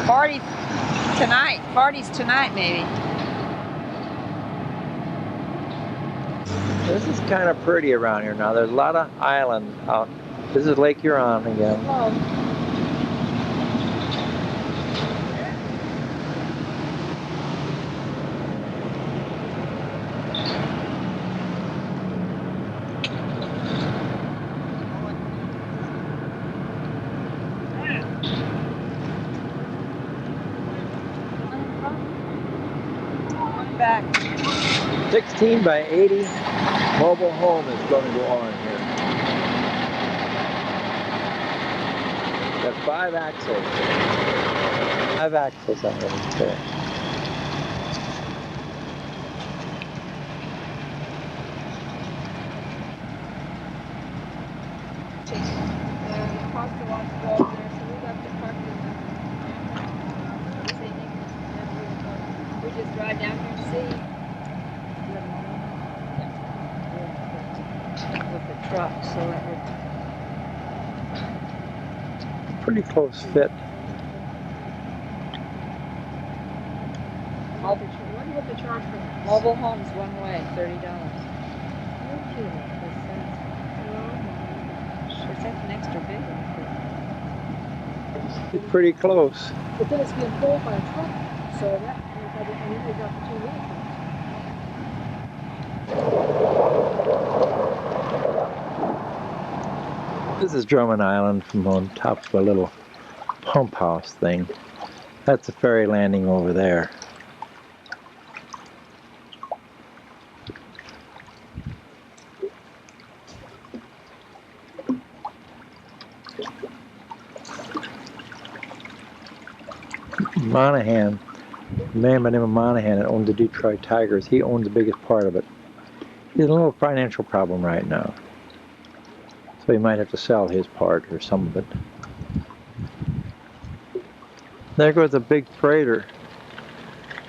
Speaker 1: 40 tonight. 40s tonight, maybe.
Speaker 2: This is kind of pretty around here now. There's a lot of islands out. This is Lake Huron again.
Speaker 1: Hello. Back.
Speaker 2: 16 by 80 mobile home is going to go on here. Got 5 axles. 5 axles on it. Okay.
Speaker 1: Costa wants to go over there, so we left the park this evening. We just drive down here and see. With the truck, so it would.
Speaker 2: Pretty close fit.
Speaker 1: What would the charge for mobile homes one way? $30. No kidding. Is that an extra big one?
Speaker 2: It's pretty close.
Speaker 1: But then it's being pulled by a truck, so that I usually got the 2 vehicles.
Speaker 2: This is Drummond Island from on top of a little pump house thing. That's a ferry landing over there. Monahan, a man by the name of Monahan that owns the Detroit Tigers, he owns the biggest part of it. He's in a little financial problem right now. So he might have to sell his part or some of it. There goes a big freighter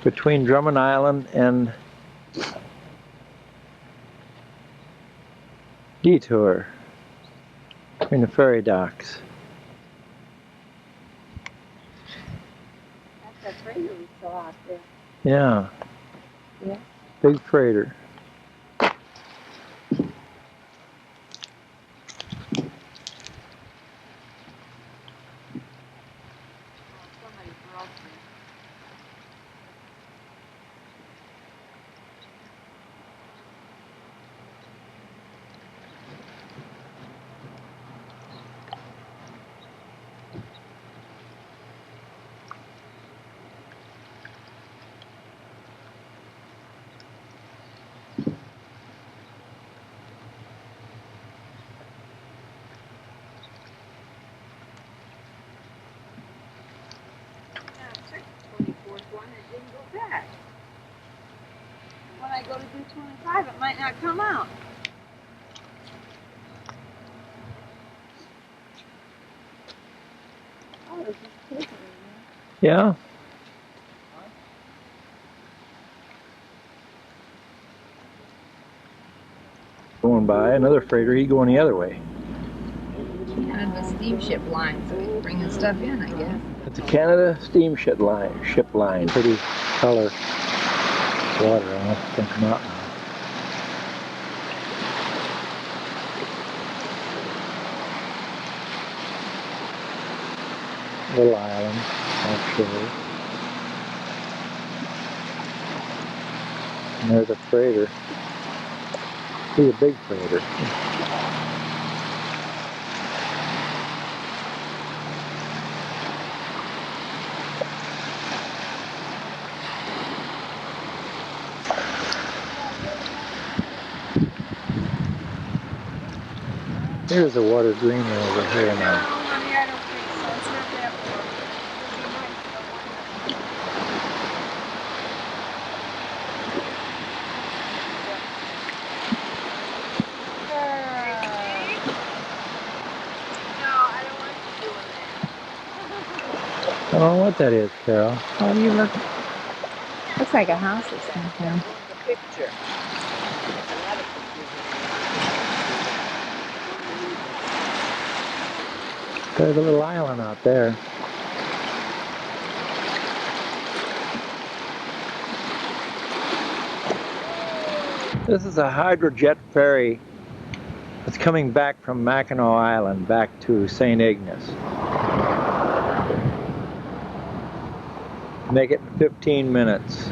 Speaker 2: between Drummond Island and Detour in the ferry docks.
Speaker 1: That's the freighter we saw out there.
Speaker 2: Yeah.
Speaker 1: Yeah.
Speaker 2: Big freighter.
Speaker 1: 225, it might not come out. Oh, there's this paper in there.
Speaker 2: Yeah. Going by another freighter, he going the other way.
Speaker 6: Kind of a steamship line, so he's bringing stuff in, I guess.
Speaker 2: It's a Canada steamship line. Pretty color water. I don't think not. Little island, offshore. And there's a freighter. He's a big freighter. Here's the water greener over here now. I don't know what that is, Carol.
Speaker 6: Oh, you look. Looks like a house or something.
Speaker 3: Picture.
Speaker 2: There's a little island out there. This is a hydrojet ferry that's coming back from Mackinac Island back to St. Ignace. Make it in 15 minutes.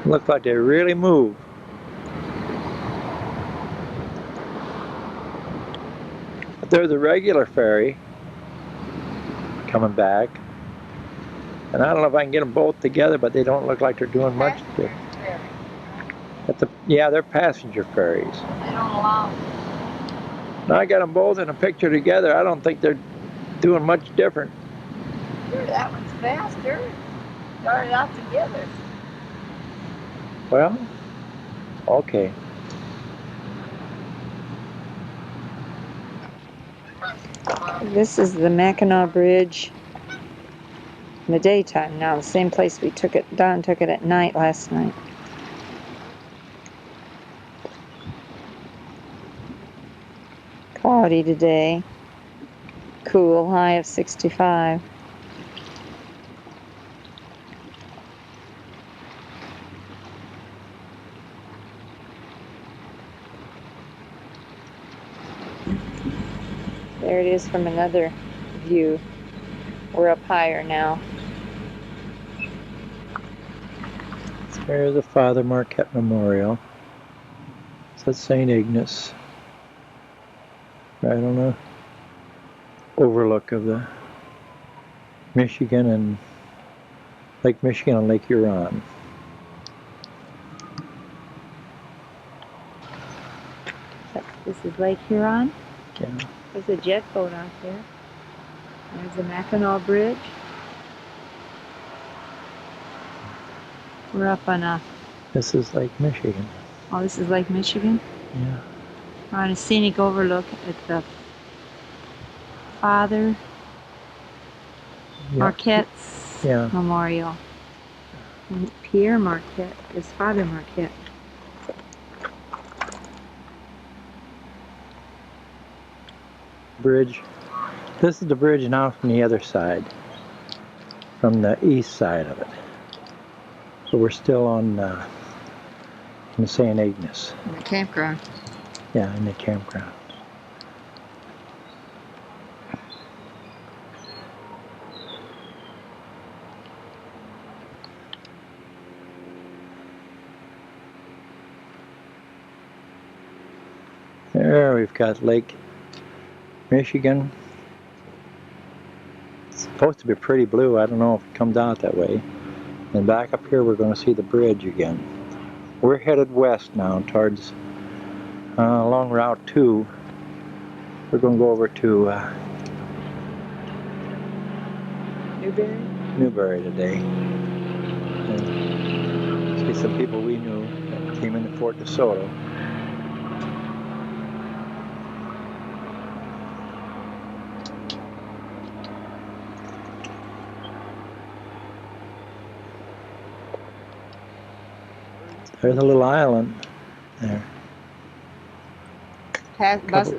Speaker 2: Looks like they really move. But there's a regular ferry coming back. And I don't know if I can get them both together, but they don't look like they're doing much. Yeah, they're passenger ferries.
Speaker 6: They don't allow.
Speaker 2: Now I got them both in a picture together. I don't think they're doing much different.
Speaker 6: Sure, that one's faster. Started out together.
Speaker 2: Well, okay.
Speaker 1: This is the Mackinac Bridge in the daytime now, the same place we took it. Don took it at night last night. Cloudy today. Cool, high of 65. There it is from another view. We're up higher now.
Speaker 2: There's the Father Marquette Memorial. It's at St. Ignace. Right on the overlook of the Michigan and Lake Michigan and Lake Huron.
Speaker 1: This is Lake Huron.
Speaker 2: Yeah.
Speaker 1: There's a jet boat out there. There's the Mackinac Bridge. We're up on a...
Speaker 2: This is Lake Michigan.
Speaker 1: Oh, this is Lake Michigan?
Speaker 2: Yeah.
Speaker 1: We're on a scenic overlook at the Father Marquette's Memorial. And Pierre Marquette is Father Marquette.
Speaker 2: Bridge. This is the bridge now from the other side, from the east side of it. So we're still on in St. Ignace.
Speaker 1: In the campground.
Speaker 2: Yeah, in the campground. There we've got Lake Michigan. It's supposed to be pretty blue. I don't know if it comes out that way. And back up here we're going to see the bridge again. We're headed west now towards along Route 2. We're going to go over to Newberry today. And see some people we knew that came into Fort DeSoto. There's a little island there.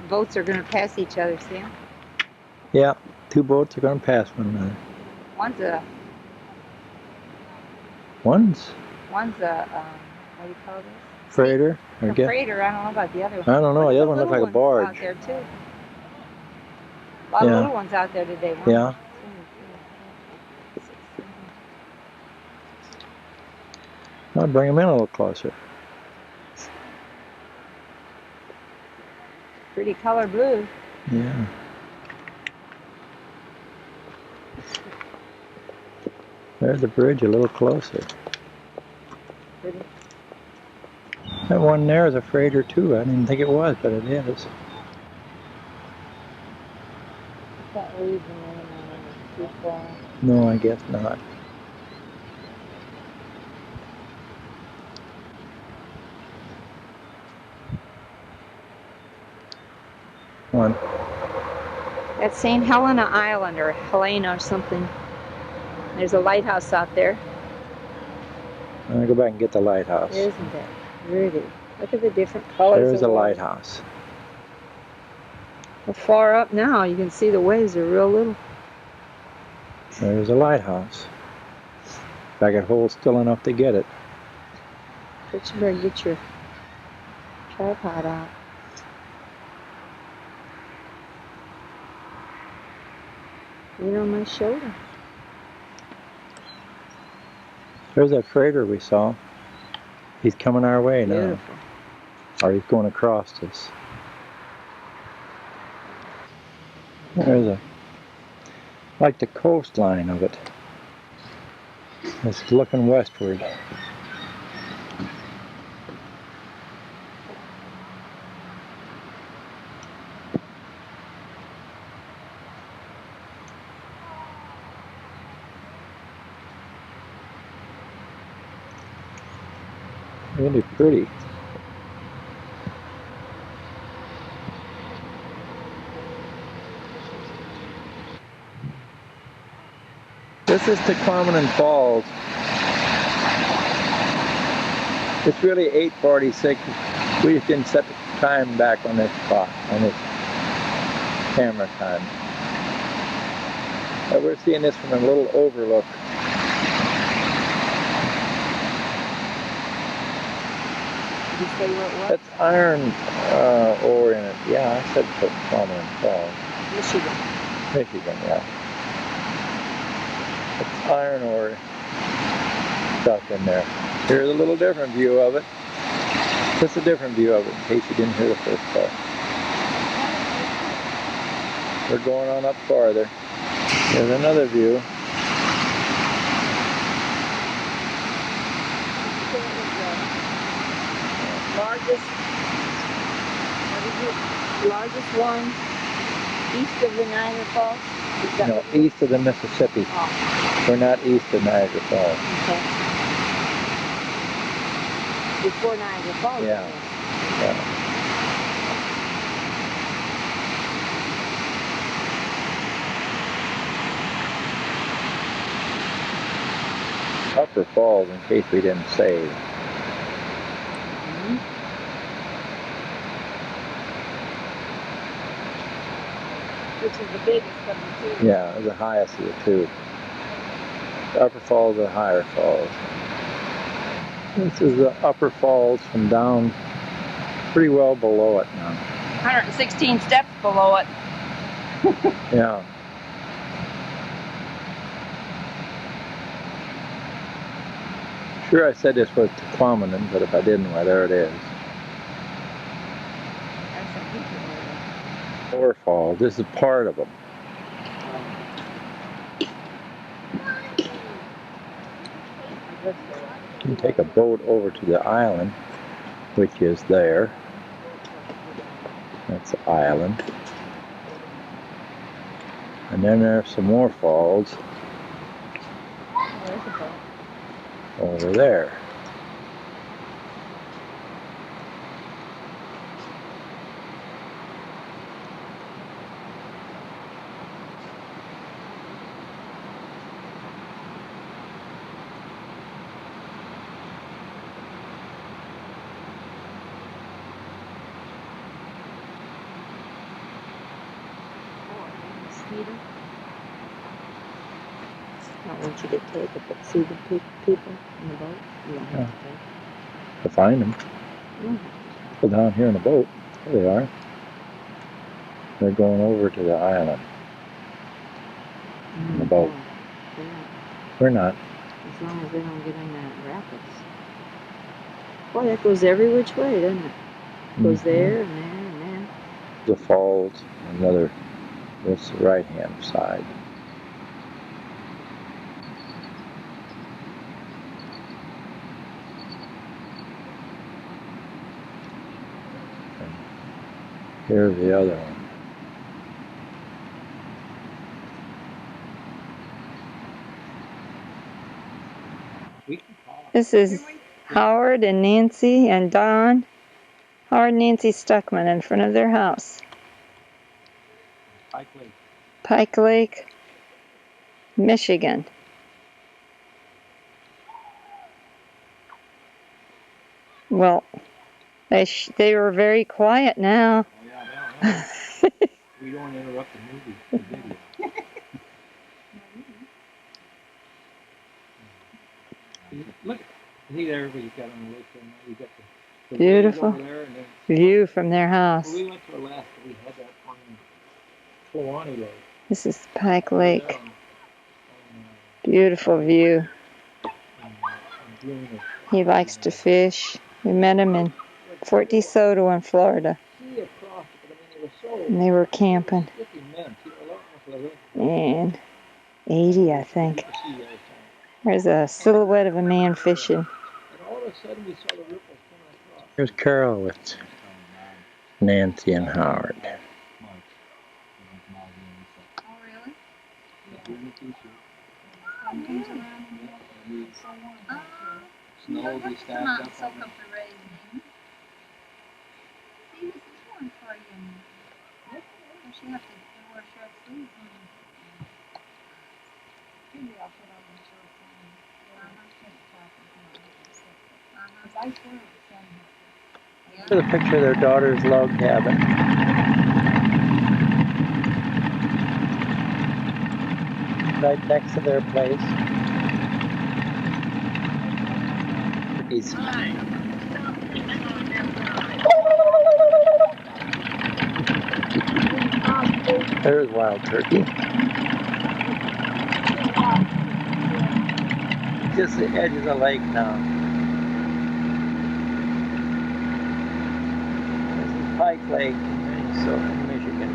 Speaker 1: Boats are going to pass each other, see them?
Speaker 2: Yeah, two boats are going to pass one another.
Speaker 1: One's a,
Speaker 2: what
Speaker 1: do you call this?
Speaker 2: Freighter?
Speaker 1: A freighter, I don't know about the other one.
Speaker 2: I don't know, the other one looks like a barge.
Speaker 1: Out there too. A lot of little ones out there today.
Speaker 2: Yeah. I'll bring them in a little closer.
Speaker 1: Pretty color blue.
Speaker 2: Yeah. There's the bridge a little closer.
Speaker 1: Pretty.
Speaker 2: That one there is a freighter too. I didn't think it was, but it is.
Speaker 1: That leaves too far.
Speaker 2: No, I guess not. One.
Speaker 1: That's St. Helena Island, or Helena or something. There's a lighthouse out there.
Speaker 2: I'm going to go back and get the lighthouse.
Speaker 1: Isn't it pretty? Look at the different colors.
Speaker 2: There's a lighthouse.
Speaker 1: Well, far up now, you can see the waves are real little.
Speaker 2: There's a lighthouse. If I could hold still enough to get it.
Speaker 1: But you better get your tripod out. Lean on my shoulder.
Speaker 2: There's that freighter we saw. He's coming our way now.
Speaker 1: Beautiful.
Speaker 2: Or he's going across us. There's like the coastline of it. It's looking westward. Really pretty. This is Tequamanon Falls. It's really 8:46. We just didn't set the time back on this clock, on this camera time. But we're seeing this from a little overlook.
Speaker 1: Did you say what it was?
Speaker 2: That's iron ore in it. Yeah, I said Tequamanon Falls.
Speaker 1: Michigan.
Speaker 2: Michigan, yeah. It's iron ore stuff in there. Here's a little different view of it. Just a different view of it, in case you didn't hear the first part. We're going on up farther. Here's another view.
Speaker 1: Largest one east of the Niagara Falls?
Speaker 2: No, east of the Mississippi.
Speaker 1: Oh.
Speaker 2: We're not east of Niagara Falls.
Speaker 1: Okay. Before Niagara Falls?
Speaker 2: Yeah. Yeah. Upper Falls, in case we didn't say.
Speaker 1: Which is the biggest of the two?
Speaker 2: Yeah, the highest of the two. The Upper Falls are higher falls. This is the Upper Falls from down pretty well below it now.
Speaker 1: 116 steps below it.
Speaker 2: Yeah. Sure, I said this was Tequamanon, but if I didn't, well, there it is.
Speaker 1: There's some people
Speaker 2: waterfalls. This is part of them. You can take a boat over to the island, which is there. That's the island. And then there are some more falls over there.
Speaker 1: Not want you to take it, but see the people in the boat. You don't have to take it.
Speaker 2: To find them. Go down here in a boat. There they are. They're going over to the island. In the boat. We're not.
Speaker 1: As long as they don't get in that rapids. Boy, that goes every which way, doesn't it? Goes there and there and there.
Speaker 2: The falls, another, that's the right hand side. And here's the other one.
Speaker 1: This is Howard and Nancy and Don. Howard and Nancy Stuckman in front of their house.
Speaker 2: Pike Lake.
Speaker 1: Pike Lake, Michigan. Well, they were very quiet now.
Speaker 3: Oh, yeah, we don't interrupt the movie, the video. Look, see there, everybody's got on the list there now. You got the
Speaker 1: beautiful
Speaker 3: over there, and then
Speaker 1: view from their house.
Speaker 3: when we went to Alaska, we had that on Klawani Lake.
Speaker 1: This is Pike Lake. Beautiful view. He likes to fish. We met him in Fort DeSoto in Florida. And they were camping. And 80, I think. There's a silhouette of a man fishing.
Speaker 2: Here's Carol with Nancy and Howard.
Speaker 6: Oh, really? Something's around in here.
Speaker 3: Snow will be stacked up.
Speaker 6: Soak up the raisin. See, this is one for you. She have to wear short sleeves. Maybe I'll put on the short sleeves. I swear it's
Speaker 2: Here's a picture of their daughter's log cabin. Right next to their place. Turkeys. There's wild turkey. Just the edge of the lake now. This is Pike Lake in Michigan.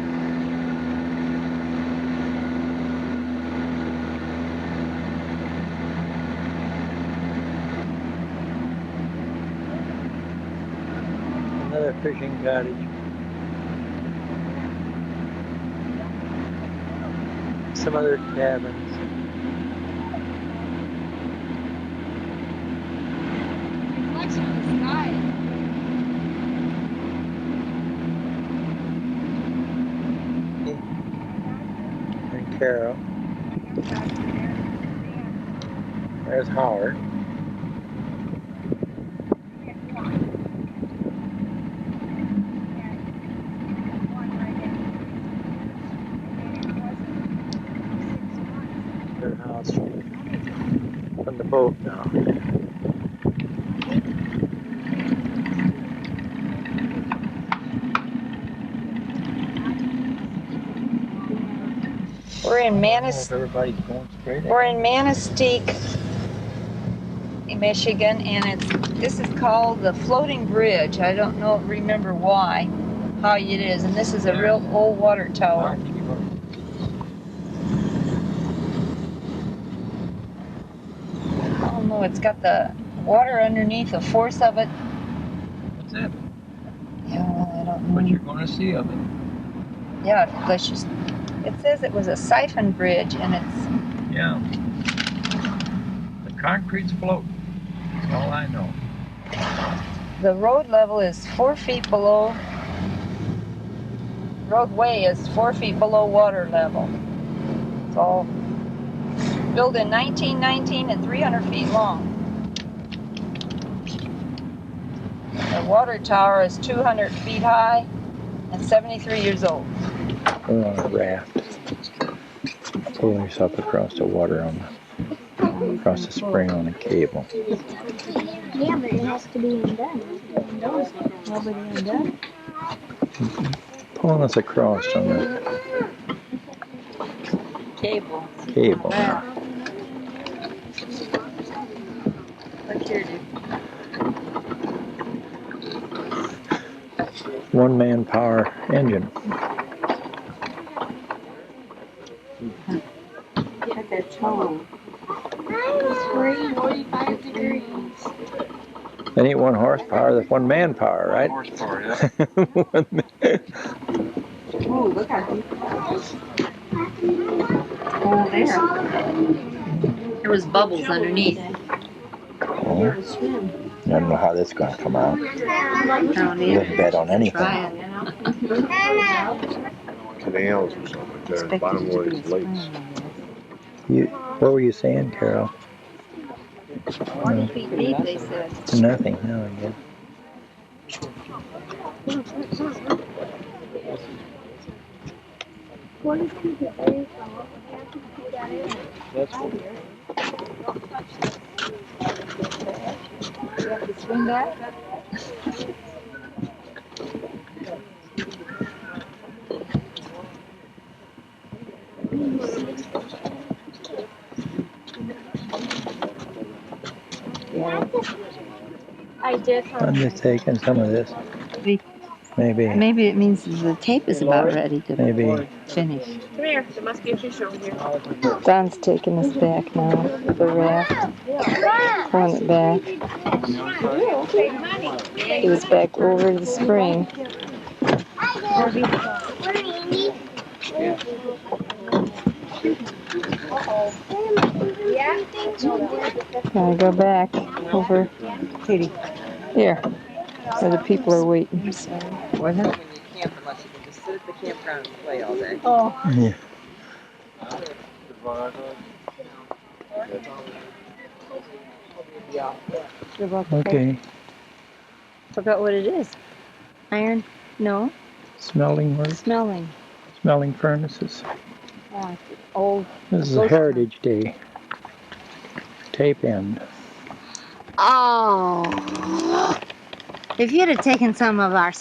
Speaker 2: Another fishing cottage. Some other cabins.
Speaker 6: reflection of the sky.
Speaker 2: And Carol. There's Howard. Their house from the boat now.
Speaker 1: We're in
Speaker 2: Everybody's going straight
Speaker 1: We're in Manistee, Michigan, and this is called the Floating Bridge. I don't remember why. how it is, and this is a real old water tower. Oh no, it's got the water underneath, the force of it.
Speaker 3: What's that?
Speaker 1: Yeah, I don't know.
Speaker 3: What you're going to see of it.
Speaker 1: Yeah, let's just. It says it was a siphon bridge, and it's.
Speaker 3: Yeah. The concrete's floating. That's all I know.
Speaker 1: The road level is 4 feet below. Roadway is 4 feet below water level. It's all built in 1919 and 300 feet long. The water tower is 200 feet high and 73 years old.
Speaker 2: We're on a raft. Pull yourself across the water across the spring on a cable.
Speaker 13: Yeah, but it has to be undone.
Speaker 1: Nobody undone?
Speaker 2: Pulling us across on the
Speaker 1: Cable.
Speaker 2: cable.
Speaker 1: Look here, dude.
Speaker 2: One-man power engine.
Speaker 1: Look at that tone.
Speaker 13: It's 45 degrees.
Speaker 2: That ain't 1 horsepower, that's 1-man power, right?
Speaker 3: 1 horsepower, yeah.
Speaker 1: Oh, look at it. Oh, there. There was bubbles underneath.
Speaker 2: Oh. I don't know how this is going to come out.
Speaker 1: I don't either.
Speaker 2: Wouldn't bet on anything.
Speaker 1: Try it.
Speaker 10: Canals or something there, bottom of these lakes.
Speaker 2: What were you saying, Carol?
Speaker 1: 20 feet deep, they said.
Speaker 2: Nothing, no, again.
Speaker 3: That's what
Speaker 1: You have to swing back?
Speaker 2: I'm just taking some of this. Maybe.
Speaker 1: Maybe it means the tape is about ready to finish.
Speaker 11: Come here. There must be a fish over here.
Speaker 1: Don's taking us back now, the raft. Pulling it back. It was back over the spring. Now I go back over. Katie. Here. Where the people are waiting. I'm sorry. What?
Speaker 14: When you camp, unless you can just sit at the campground and play all day.
Speaker 1: Oh.
Speaker 2: Yeah. Okay.
Speaker 1: Forgot what it is. Iron? No.
Speaker 2: Smelling work.
Speaker 1: Smelling.
Speaker 2: Smelling furnaces.
Speaker 1: Yeah, old.
Speaker 2: This is a Heritage Day. Tape end.
Speaker 1: Oh. If you'd have taken some of our